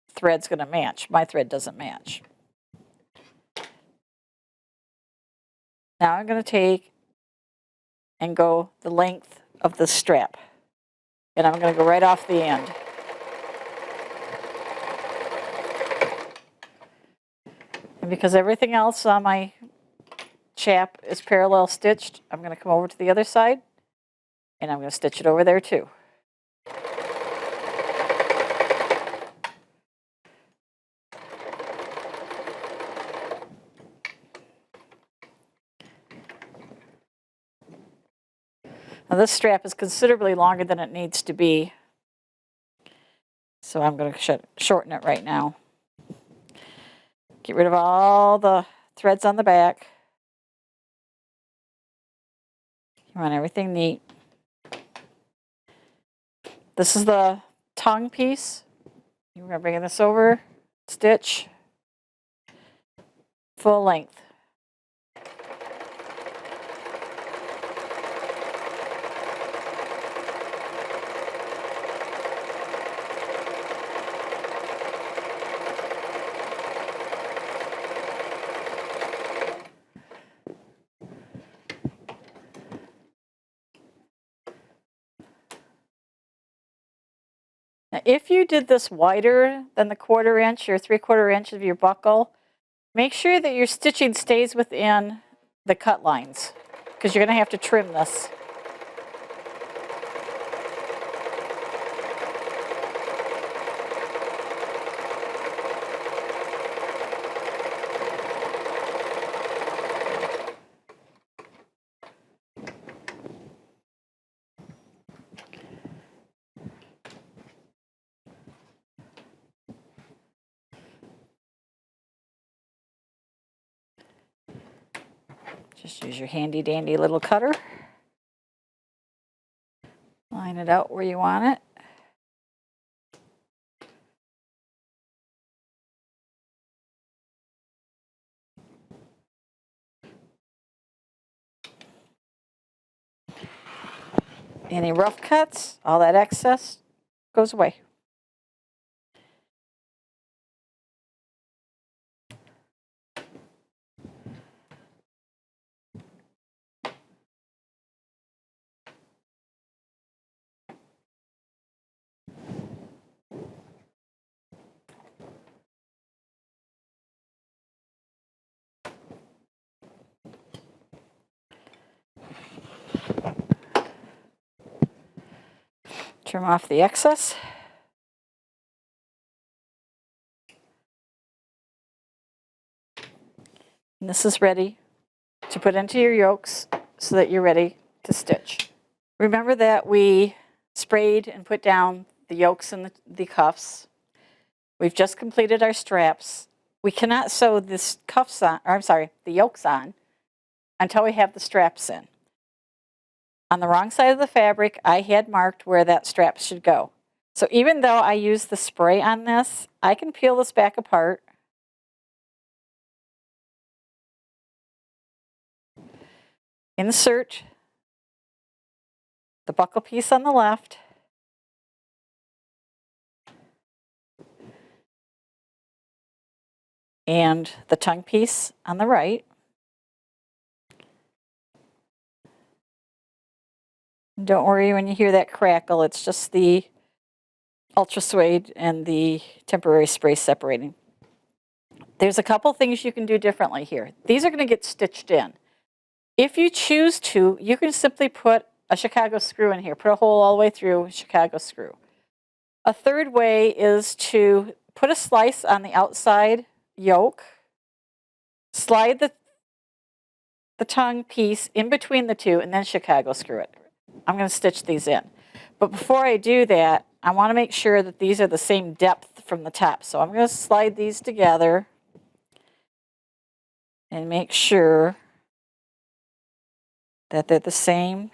thread's going to match. My thread doesn't match. Now I'm going to take and go the length of the strap. And I'm going to go right off the end. And because everything else on my chap is parallel stitched, I'm going to come over to the other side and I'm going to stitch it over there too. Now this strap is considerably longer than it needs to be, so I'm going to shorten it right now. Get rid of all the threads on the back. You want everything neat. This is the tongue piece. We're going to bring this over, stitch, full length. Now, if you did this wider than the 1/4 inch or 3/4 inch of your buckle, make sure that your stitching stays within the cut lines because you're going to have to trim this. Just use your handy dandy little cutter. Line it out where you want it. Any rough cuts, all that excess goes away. Trim off the excess. And this is ready to put into your yokes so that you're ready to stitch. Remember that we sprayed and put down the yokes and the cuffs. We've just completed our straps. We cannot sew this cuffs on, or I'm sorry, the yokes on until we have the straps in. On the wrong side of the fabric, I had marked where that strap should go. So even though I use the spray on this, I can peel this back apart. Insert the buckle piece on the left. And the tongue piece on the right. Don't worry when you hear that crackle, it's just the ultra suede and the temporary spray separating. There's a couple things you can do differently here. These are going to get stitched in. If you choose to, you can simply put a Chicago screw in here, put a hole all the way through, Chicago screw. A third way is to put a slice on the outside yoke, slide the tongue piece in between the two, and then Chicago screw it. I'm going to stitch these in. But before I do that, I want to make sure that these are the same depth from the top. So I'm going to slide these together and make sure that they're the same.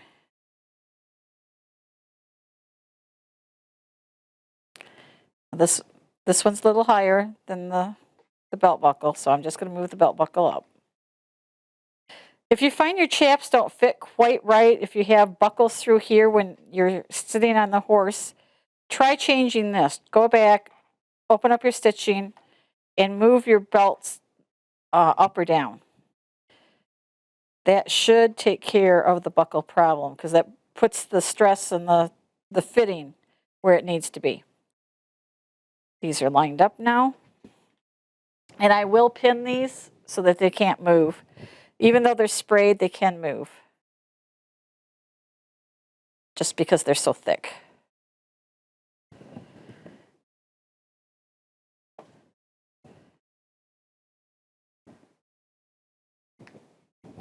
This one's a little higher than the belt buckle, so I'm just going to move the belt buckle up. If you find your chaps don't fit quite right, if you have buckles through here when you're sitting on the horse, try changing this. Go back, open up your stitching, and move your belts up or down. That should take care of the buckle problem because that puts the stress and the fitting where it needs to be. These are lined up now. And I will pin these so that they can't move. Even though they're sprayed, they can move. Just because they're so thick.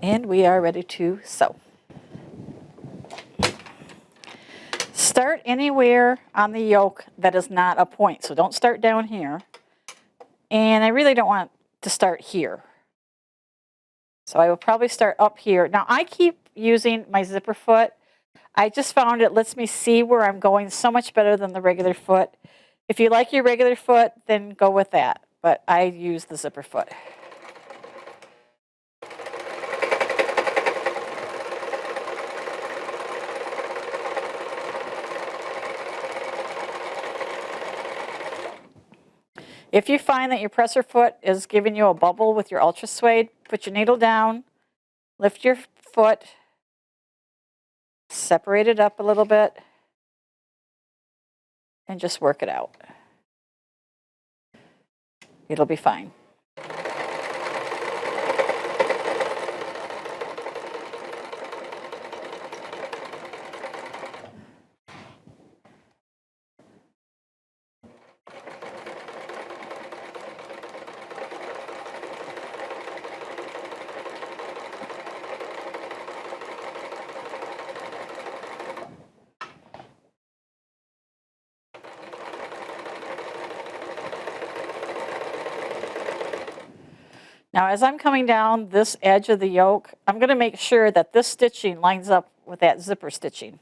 And we are ready to sew. Start anywhere on the yoke that is not a point. So don't start down here. And I really don't want to start here. So I will probably start up here. Now I keep using my zipper foot. I just found it lets me see where I'm going so much better than the regular foot. If you like your regular foot, then go with that. But I use the zipper foot. If you find that your presser foot is giving you a bubble with your ultra suede, put your needle down, lift your foot, separate it up a little bit, and just work it out. It'll be fine. Now as I'm coming down this edge of the yoke, I'm going to make sure that this stitching lines up with that zipper stitching.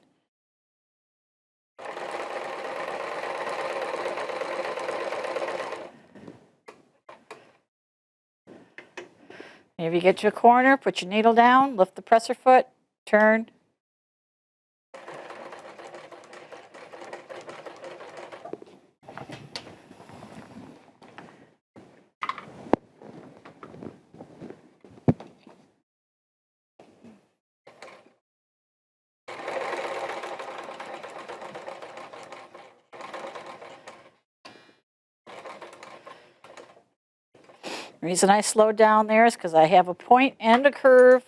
And if you get to a corner, put your needle down, lift the presser foot, turn. The reason I slowed down there is because I have a point and a curve,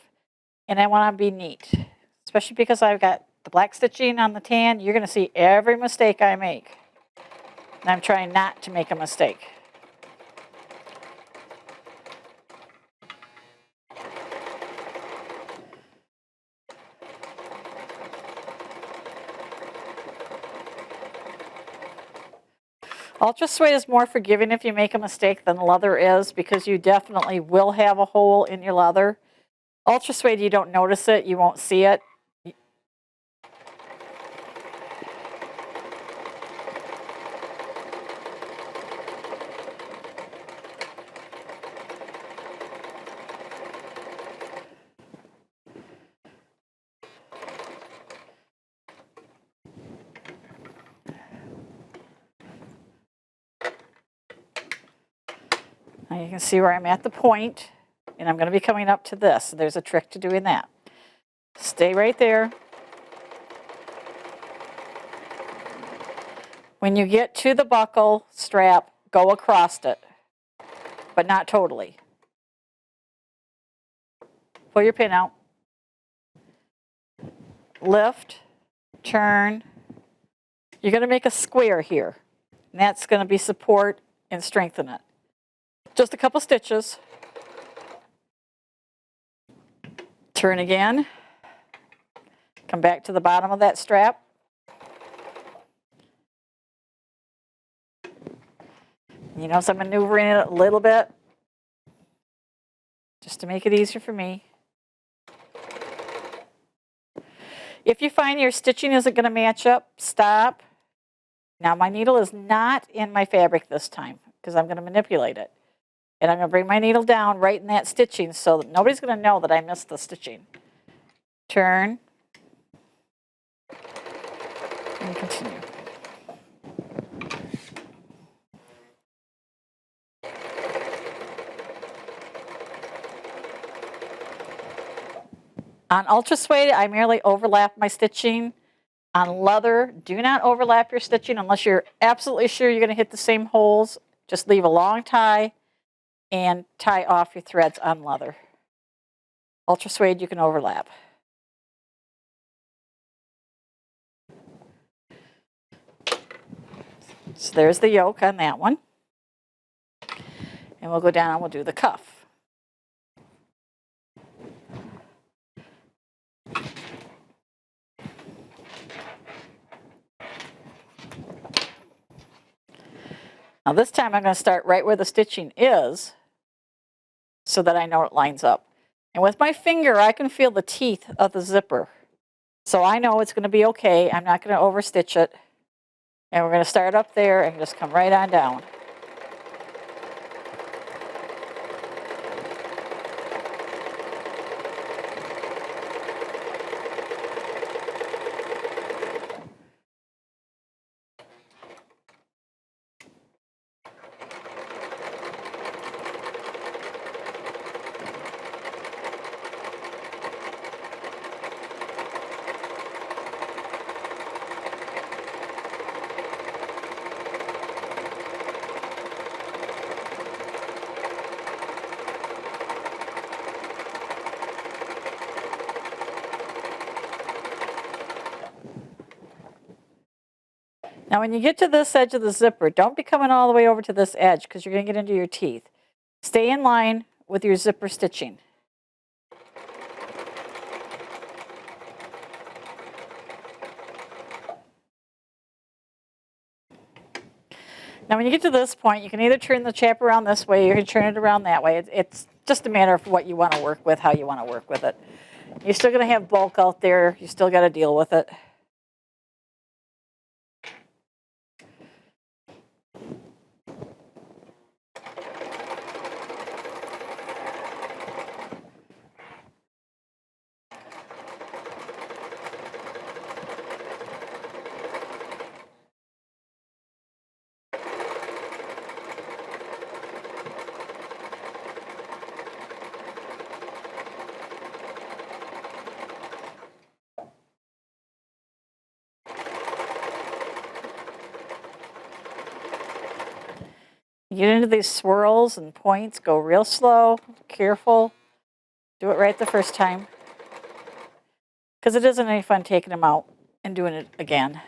and I want to be neat. Especially because I've got the black stitching on the tan. You're going to see every mistake I make. And I'm trying not to make a mistake. Ultra suede is more forgiving if you make a mistake than leather is because you definitely will have a hole in your leather. Ultra suede, you don't notice it, you won't see it. Now you can see where I'm at the point, and I'm going to be coming up to this. So there's a trick to doing that. Stay right there. When you get to the buckle strap, go across it, but not totally. Pull your pin out. Lift, turn. You're going to make a square here, and that's going to be support and strengthen it. Just a couple stitches. Turn again. Come back to the bottom of that strap. You notice I'm maneuvering it a little bit just to make it easier for me. If you find your stitching isn't going to match up, stop. Now my needle is not in my fabric this time because I'm going to manipulate it. And I'm going to bring my needle down right in that stitching so that nobody's going to know that I missed the stitching. Turn. And continue. On ultra suede, I merely overlap my stitching. On leather, do not overlap your stitching unless you're absolutely sure you're going to hit the same holes. Just leave a long tie and tie off your threads on leather. Ultra suede, you can overlap. So there's the yoke on that one. And we'll go down and we'll do the cuff. Now this time I'm going to start right where the stitching is so that I know it lines up. And with my finger, I can feel the teeth of the zipper. So I know it's going to be okay. I'm not going to overstitch it. And we're going to start up there and just come right on down. Now when you get to this edge of the zipper, don't be coming all the way over to this edge because you're going to get into your teeth. Stay in line with your zipper stitching. Now when you get to this point, you can either turn the chap around this way or you can turn it around that way. It's just a matter of what you want to work with, how you want to work with it. You're still going to have bulk out there. You still got to deal with it. You get into these swirls and points, go real slow, careful. Do it right the first time. Because it isn't any fun taking them out and doing it again.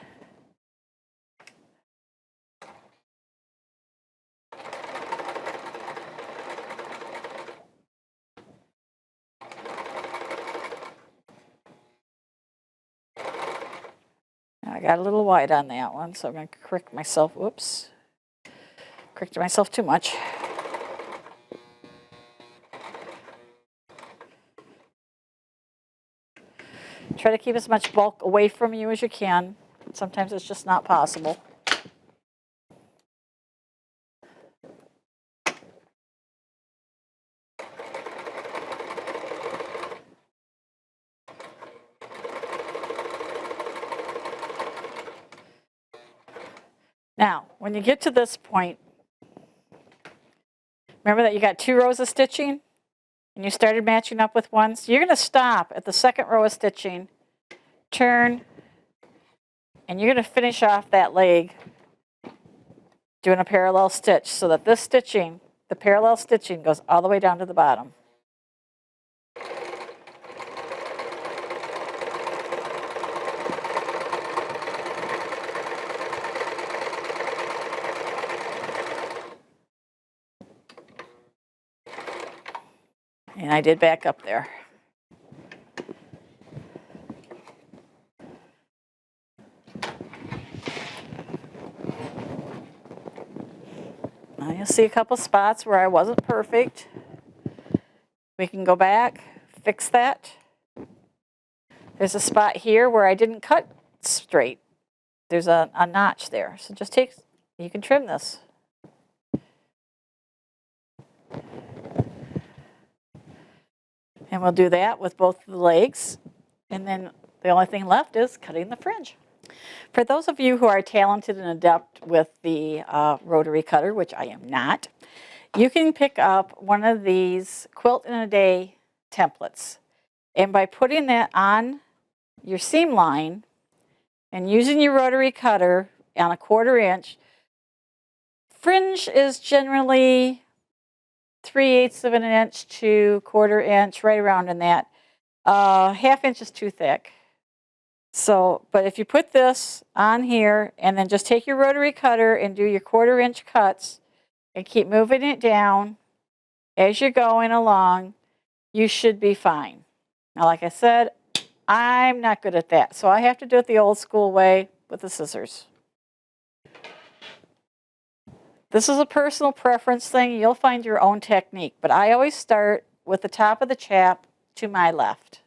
Now I got a little wide on that one, so I'm going to correct myself. Whoops. Corrected myself too much. Try to keep as much bulk away from you as you can. Sometimes it's just not possible. Now, when you get to this point, remember that you got 2 rows of stitching and you started matching up with one? So you're going to stop at the second row of stitching, turn, and you're going to finish off that leg doing a parallel stitch so that this stitching, the parallel stitching, goes all the way down to the bottom. And I did back up there. Now you'll see a couple spots where I wasn't perfect. We can go back, fix that. There's a spot here where I didn't cut straight. There's a notch there. So just take, you can trim this. And we'll do that with both the legs. And then the only thing left is cutting the fringe. For those of you who are talented and adept with the rotary cutter, which I am not, you can pick up one of these Quilt in a Day templates. And by putting that on your seam line and using your rotary cutter on a 1/4 inch, fringe is generally 3/8 of an inch to 1/4 inch, right around in that. 1/2 inch is too thick. So, but if you put this on here and then just take your rotary cutter and do your 1/4 inch cuts and keep moving it down as you're going along, you should be fine. Now, like I said, I'm not good at that, so I have to do it the old school way with the scissors. This is a personal preference thing. You'll find your own technique, but I always start with the top of the chap to my left.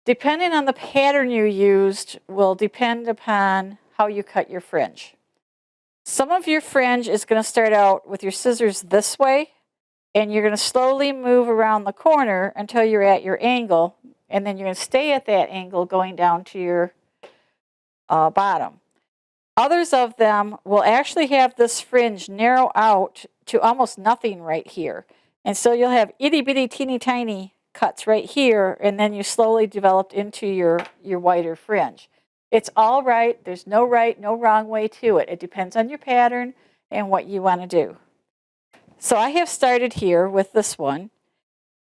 Depending on the pattern you used will depend upon how you cut your fringe. Some of your fringe is going to start out with your scissors this way, and you're going to slowly move around the corner until you're at your angle, and then you're going to stay at that angle going down to your bottom. Others of them will actually have this fringe narrow out to almost nothing right here. And so you'll have itty bitty teeny tiny cuts right here, and then you slowly developed into your wider fringe. It's all right. There's no right, no wrong way to it. It depends on your pattern and what you want to do. So I have started here with this one,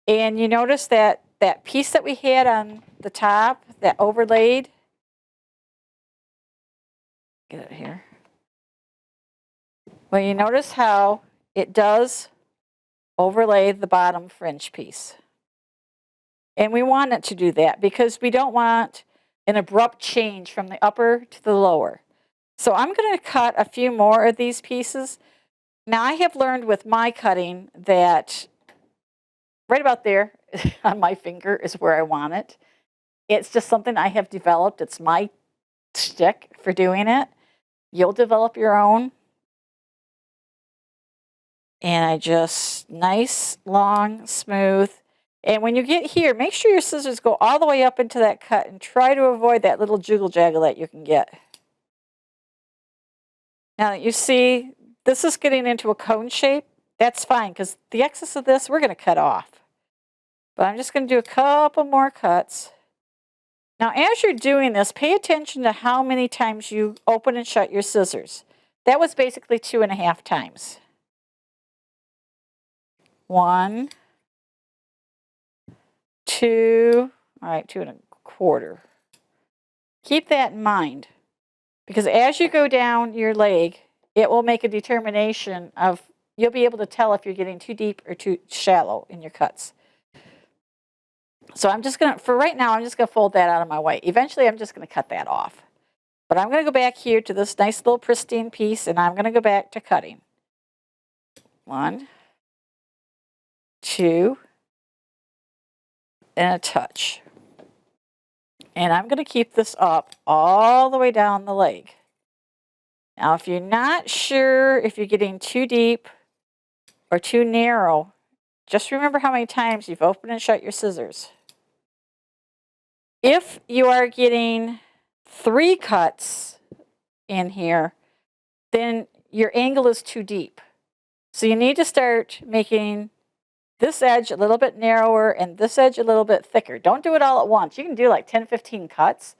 and you notice that that piece that we had on the top, that overlaid, get it here. Well, you notice how it does overlay the bottom fringe piece. And we want it to do that because we don't want an abrupt change from the upper to the lower. So I'm going to cut a few more of these pieces. Now I have learned with my cutting that right about there on my finger is where I want it. It's just something I have developed. It's my shtick for doing it. You'll develop your own. And I just nice, long, smooth. And when you get here, make sure your scissors go all the way up into that cut and try to avoid that little jiggle jaggle that you can get. Now you see, this is getting into a cone shape. That's fine because the excess of this we're going to cut off. But I'm just going to do a couple more cuts. Now as you're doing this, pay attention to how many times you open and shut your scissors. That was basically 2.5 times. 1, 2, all right, 2.25. Keep that in mind because as you go down your leg, it will make a determination of, you'll be able to tell if you're getting too deep or too shallow in your cuts. So I'm just going to, for right now, I'm just going to fold that out of my way. Eventually, I'm just going to cut that off. But I'm going to go back here to this nice little pristine piece, and I'm going to go back to cutting. 1, 2, and a touch. And I'm going to keep this up all the way down the leg. Now, if you're not sure if you're getting too deep or too narrow, just remember how many times you've opened and shut your scissors. If you are getting 3 cuts in here, then your angle is too deep. So you need to start making this edge a little bit narrower and this edge a little bit thicker. Don't do it all at once. You can do like 10, 15 cuts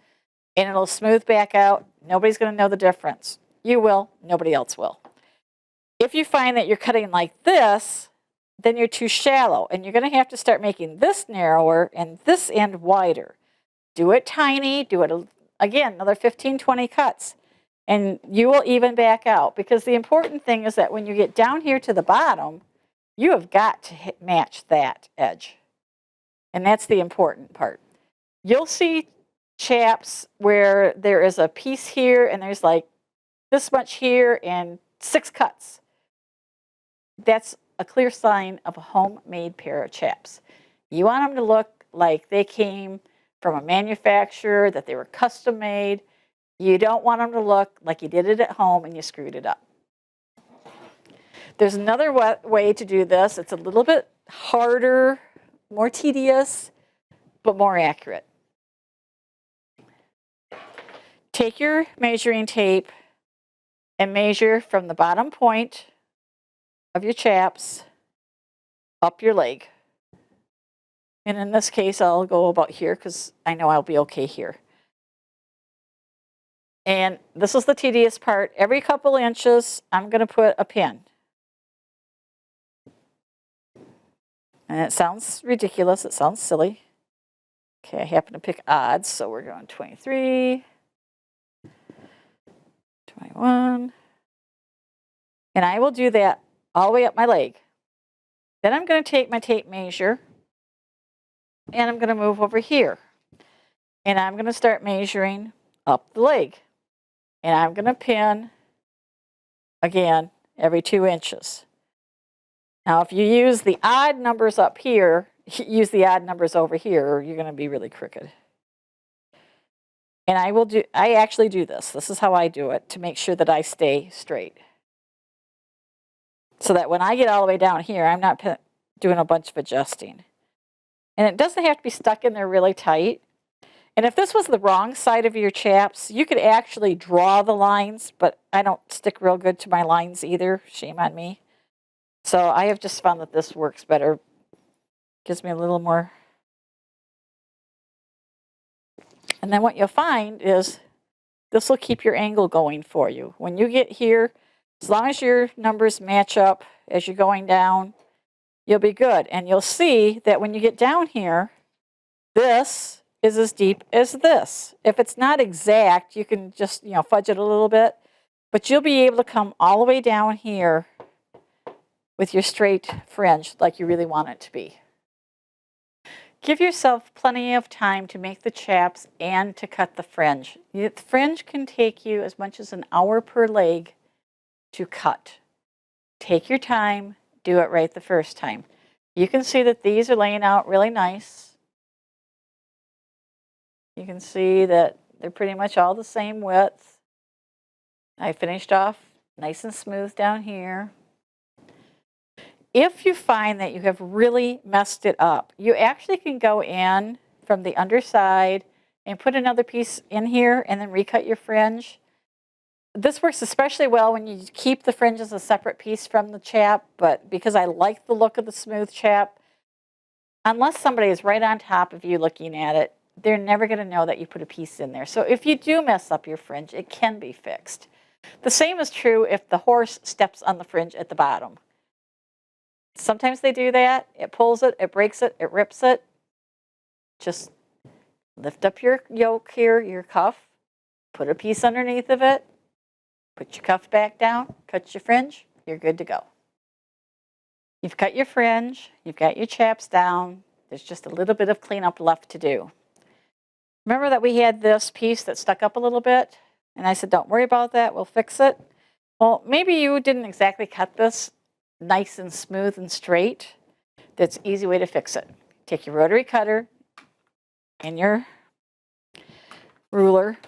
and it'll smooth back out. Nobody's going to know the difference. You will, nobody else will. If you find that you're cutting like this, then you're too shallow and you're going to have to start making this narrower and this end wider. Do it tiny, do it again, another 15, 20 cuts, and you will even back out because the important thing is that when you get down here to the bottom, you have got to match that edge. And that's the important part. You'll see chaps where there is a piece here and there's like this much here and 6 cuts. That's a clear sign of a homemade pair of chaps. You want them to look like they came from a manufacturer, that they were custom made. You don't want them to look like you did it at home and you screwed it up. There's another way to do this. It's a little bit harder, more tedious, but more accurate. Take your measuring tape and measure from the bottom point of your chaps up your leg. And in this case, I'll go about here because I know I'll be okay here. And this is the tedious part. Every couple inches, I'm going to put a pin. And it sounds ridiculous. It sounds silly. Okay, I happen to pick odds, so we're going 23, 21. And I will do that all the way up my leg. Then I'm going to take my tape measure, and I'm going to move over here. And I'm going to start measuring up the leg. And I'm going to pin, again, every 2 inches. Now, if you use the odd numbers up here, use the odd numbers over here, or you're going to be really crooked. And I actually do this. This is how I do it to make sure that I stay straight. So that when I get all the way down here, I'm not doing a bunch of adjusting. And it doesn't have to be stuck in there really tight. And if this was the wrong side of your chaps, you could actually draw the lines, but I don't stick real good to my lines either. Shame on me. So I have just found that this works better. Gives me a little more. And then what you'll find is this will keep your angle going for you. When you get here, as long as your numbers match up as you're going down, you'll be good. And you'll see that when you get down here, this is as deep as this. If it's not exact, you can just, fudge it a little bit. But you'll be able to come all the way down here with your straight fringe like you really want it to be. Give yourself plenty of time to make the chaps and to cut the fringe. The fringe can take you as much as an hour per leg to cut. Take your time, do it right the first time. You can see that these are laying out really nice. You can see that they're pretty much all the same width. I finished off nice and smooth down here. If you find that you have really messed it up, you actually can go in from the underside and put another piece in here and then recut your fringe. This works especially well when you keep the fringe as a separate piece from the chap, but because I like the look of the smooth chap, unless somebody is right on top of you looking at it, they're never going to know that you put a piece in there. So if you do mess up your fringe, it can be fixed. The same is true if the horse steps on the fringe at the bottom. Sometimes they do that. It pulls it, it breaks it, it rips it. Just lift up your yoke here, your cuff, put a piece underneath of it, put your cuff back down, cut your fringe, you're good to go. You've cut your fringe, you've got your chaps down. There's just a little bit of cleanup left to do. Remember that we had this piece that stuck up a little bit? And I said, don't worry about that, we'll fix it. Well, maybe you didn't exactly cut this nice and smooth and straight. That's an easy way to fix it. Take your rotary cutter and your ruler,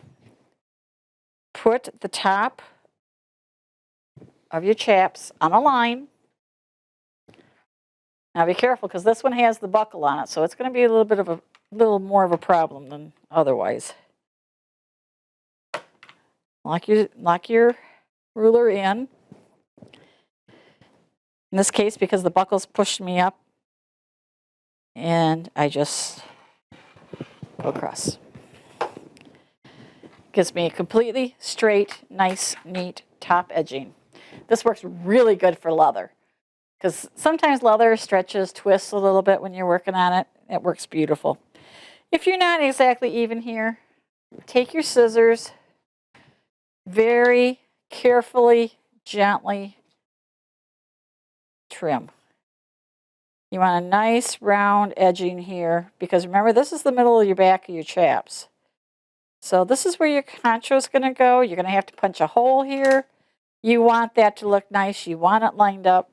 put the top of your chaps on a line. Now be careful because this one has the buckle on it, so it's going to be a little more of a problem than otherwise. Lock your ruler in. In this case, because the buckles pushed me up, and I just go across. Gives me a completely straight, nice, neat top edging. This works really good for leather, because sometimes leather stretches, twists a little bit when you're working on it. It works beautiful. If you're not exactly even here, take your scissors, very carefully, gently trim. You want a nice round edging here, because remember, this is the middle of your back of your chaps. So this is where your concho is going to go. You're going to have to punch a hole here. You want that to look nice. You want it lined up.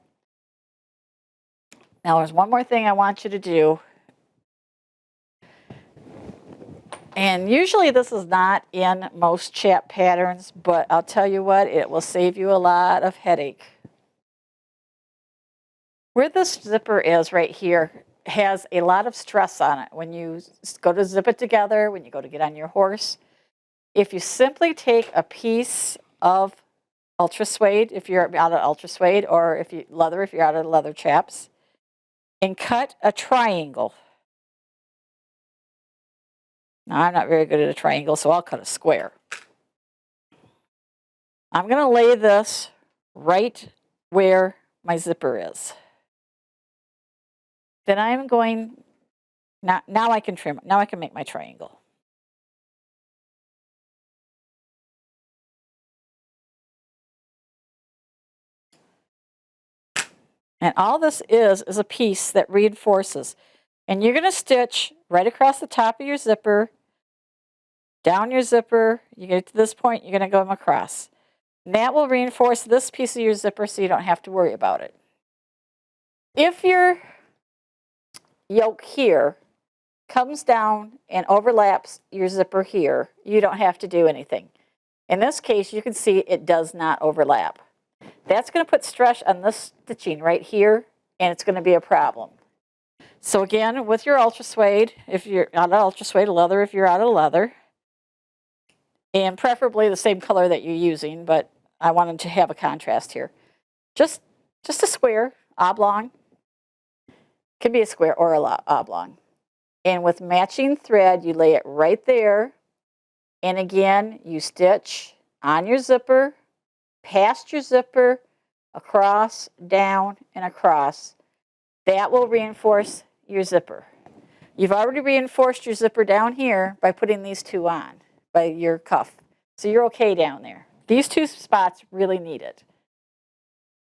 Now there's one more thing I want you to do. And usually this is not in most chap patterns, but I'll tell you what, it will save you a lot of headache. Where this zipper is right here has a lot of stress on it. When you go to zip it together, when you go to get on your horse, if you simply take a piece of ultra suede, if you're out of ultra suede, or if you're out of leather chaps, and cut a triangle Now, I'm not very good at a triangle, so I'll cut a square. I'm going to lay this right where my zipper is. Then I'm going, now I can trim it. Now I can make my triangle. And all this is a piece that reinforces. And you're going to stitch right across the top of your zipper, down your zipper. You get to this point, you're going to go across. And that will reinforce this piece of your zipper so you don't have to worry about it. If your yoke here comes down and overlaps your zipper here, you don't have to do anything. In this case, you can see it does not overlap. That's going to put stress on this stitching right here, and it's going to be a problem. So again, with your ultra suede, if you're out of ultra suede, leather if you're out of leather, and preferably the same color that you're using, but I wanted to have a contrast here. Just a square, oblong. Can be a square or a oblong. And with matching thread, you lay it right there. And again, you stitch on your zipper, past your zipper, across, down, and across. That will reinforce your zipper. You've already reinforced your zipper down here by putting these two on, by your cuff. So you're okay down there. These two spots really need it.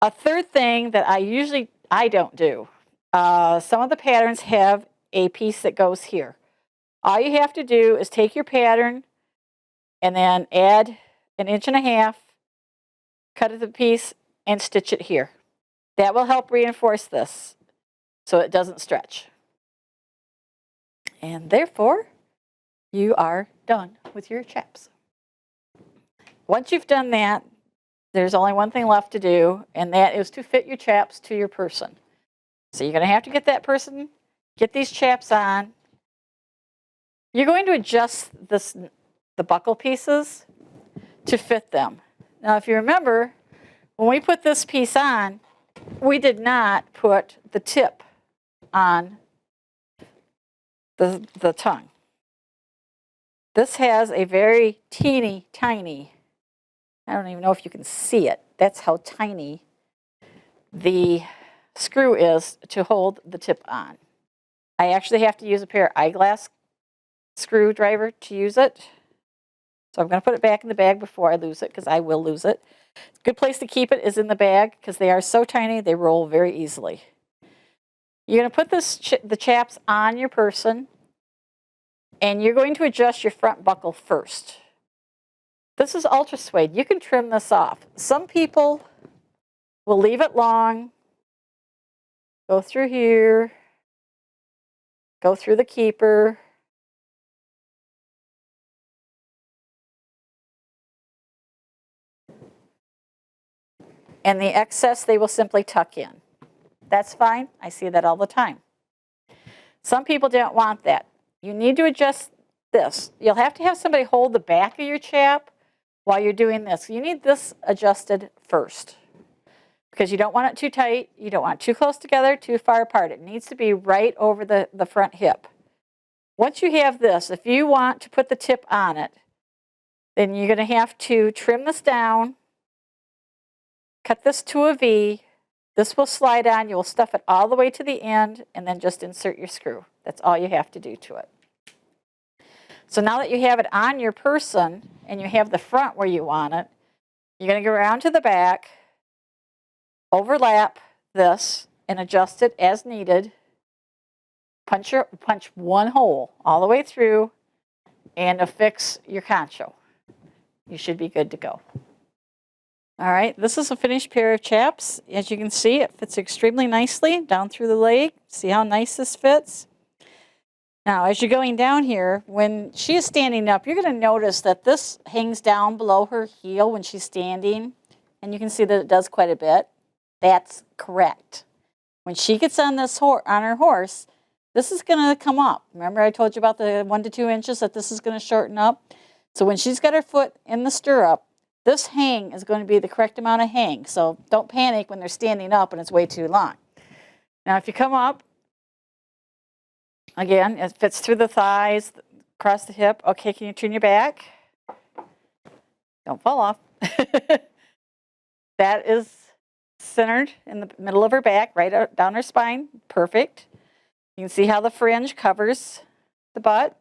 A third thing that I don't do, some of the patterns have a piece that goes here. All you have to do is take your pattern and then add 1.5 inches, cut it to the piece, and stitch it here. That will help reinforce this so it doesn't stretch. And therefore, you are done with your chaps. Once you've done that, there's only one thing left to do, and that is to fit your chaps to your person. So you're going to have to get that person, get these chaps on. You're going to adjust the buckle pieces to fit them. Now, if you remember, when we put this piece on, we did not put the tip on the tongue. This has a very teeny tiny, I don't even know if you can see it. That's how tiny the screw is to hold the tip on. I actually have to use a pair of eyeglass screwdriver to use it. So I'm going to put it back in the bag before I lose it, because I will lose it. A good place to keep it is in the bag, because they are so tiny they roll very easily. You're going to put the chaps on your person, and you're going to adjust your front buckle first. This is ultra suede. You can trim this off. Some people will leave it long, go through here, go through the keeper, and the excess they will simply tuck in. That's fine. I see that all the time. Some people don't want that. You need to adjust this. You'll have to have somebody hold the back of your chap while you're doing this. You need this adjusted first, because you don't want it too tight. You don't want it too close together, too far apart. It needs to be right over the front hip. Once you have this, if you want to put the tip on it, then you're going to have to trim this down, cut this to a V. This will slide on. You'll stuff it all the way to the end, and then just insert your screw. That's all you have to do to it. So now that you have it on your person and you have the front where you want it, you're going to go around to the back, overlap this, and adjust it as needed. Punch one hole all the way through and affix your concho. You should be good to go. All right, this is a finished pair of chaps. As you can see, it fits extremely nicely down through the leg. See how nice this fits? Now, as you're going down here, when she is standing up, you're going to notice that this hangs down below her heel when she's standing. And you can see that it does quite a bit. That's correct. When she gets on her horse, this is going to come up. Remember I told you about the 1 to 2 inches that this is going to shorten up? So when she's got her foot in the stirrup, this hang is going to be the correct amount of hang. So don't panic when they're standing up and it's way too long. Now if you come up, again, it fits through the thighs, across the hip. Okay, can you turn your back? Don't fall off. That is centered in the middle of her back, right down her spine. Perfect. You can see how the fringe covers the butt.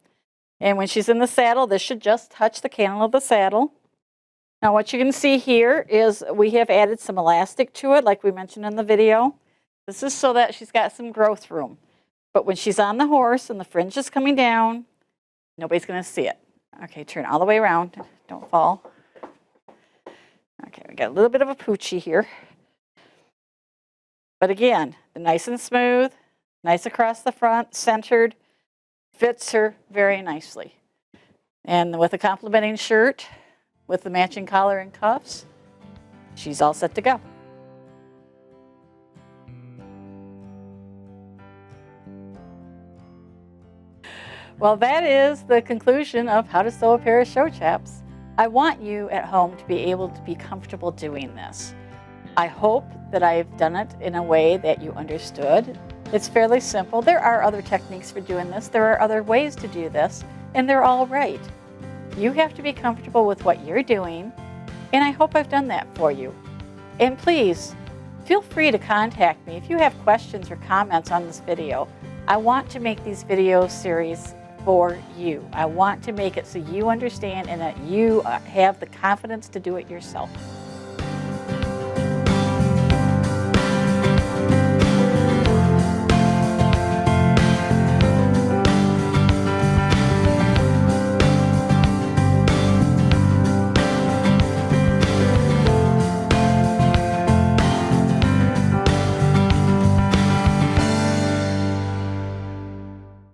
And when she's in the saddle, this should just touch the cantle of the saddle. Now what you can see here is we have added some elastic to it, like we mentioned in the video. This is so that she's got some growth room. But when she's on the horse and the fringe is coming down, nobody's going to see it. Okay, turn all the way around. Don't fall. Okay, we got a little bit of a poochie here. But again, nice and smooth, nice across the front, centered, fits her very nicely. And with a complementing shirt, with the matching collar and cuffs, she's all set to go. Well, that is the conclusion of how to sew a pair of show chaps. I want you at home to be able to be comfortable doing this. I hope that I've done it in a way that you understood. It's fairly simple. There are other techniques for doing this. There are other ways to do this, and they're all right. You have to be comfortable with what you're doing, and I hope I've done that for you. And please, feel free to contact me if you have questions or comments on this video. I want to make these video series for you. I want to make it so you understand and that you have the confidence to do it yourself.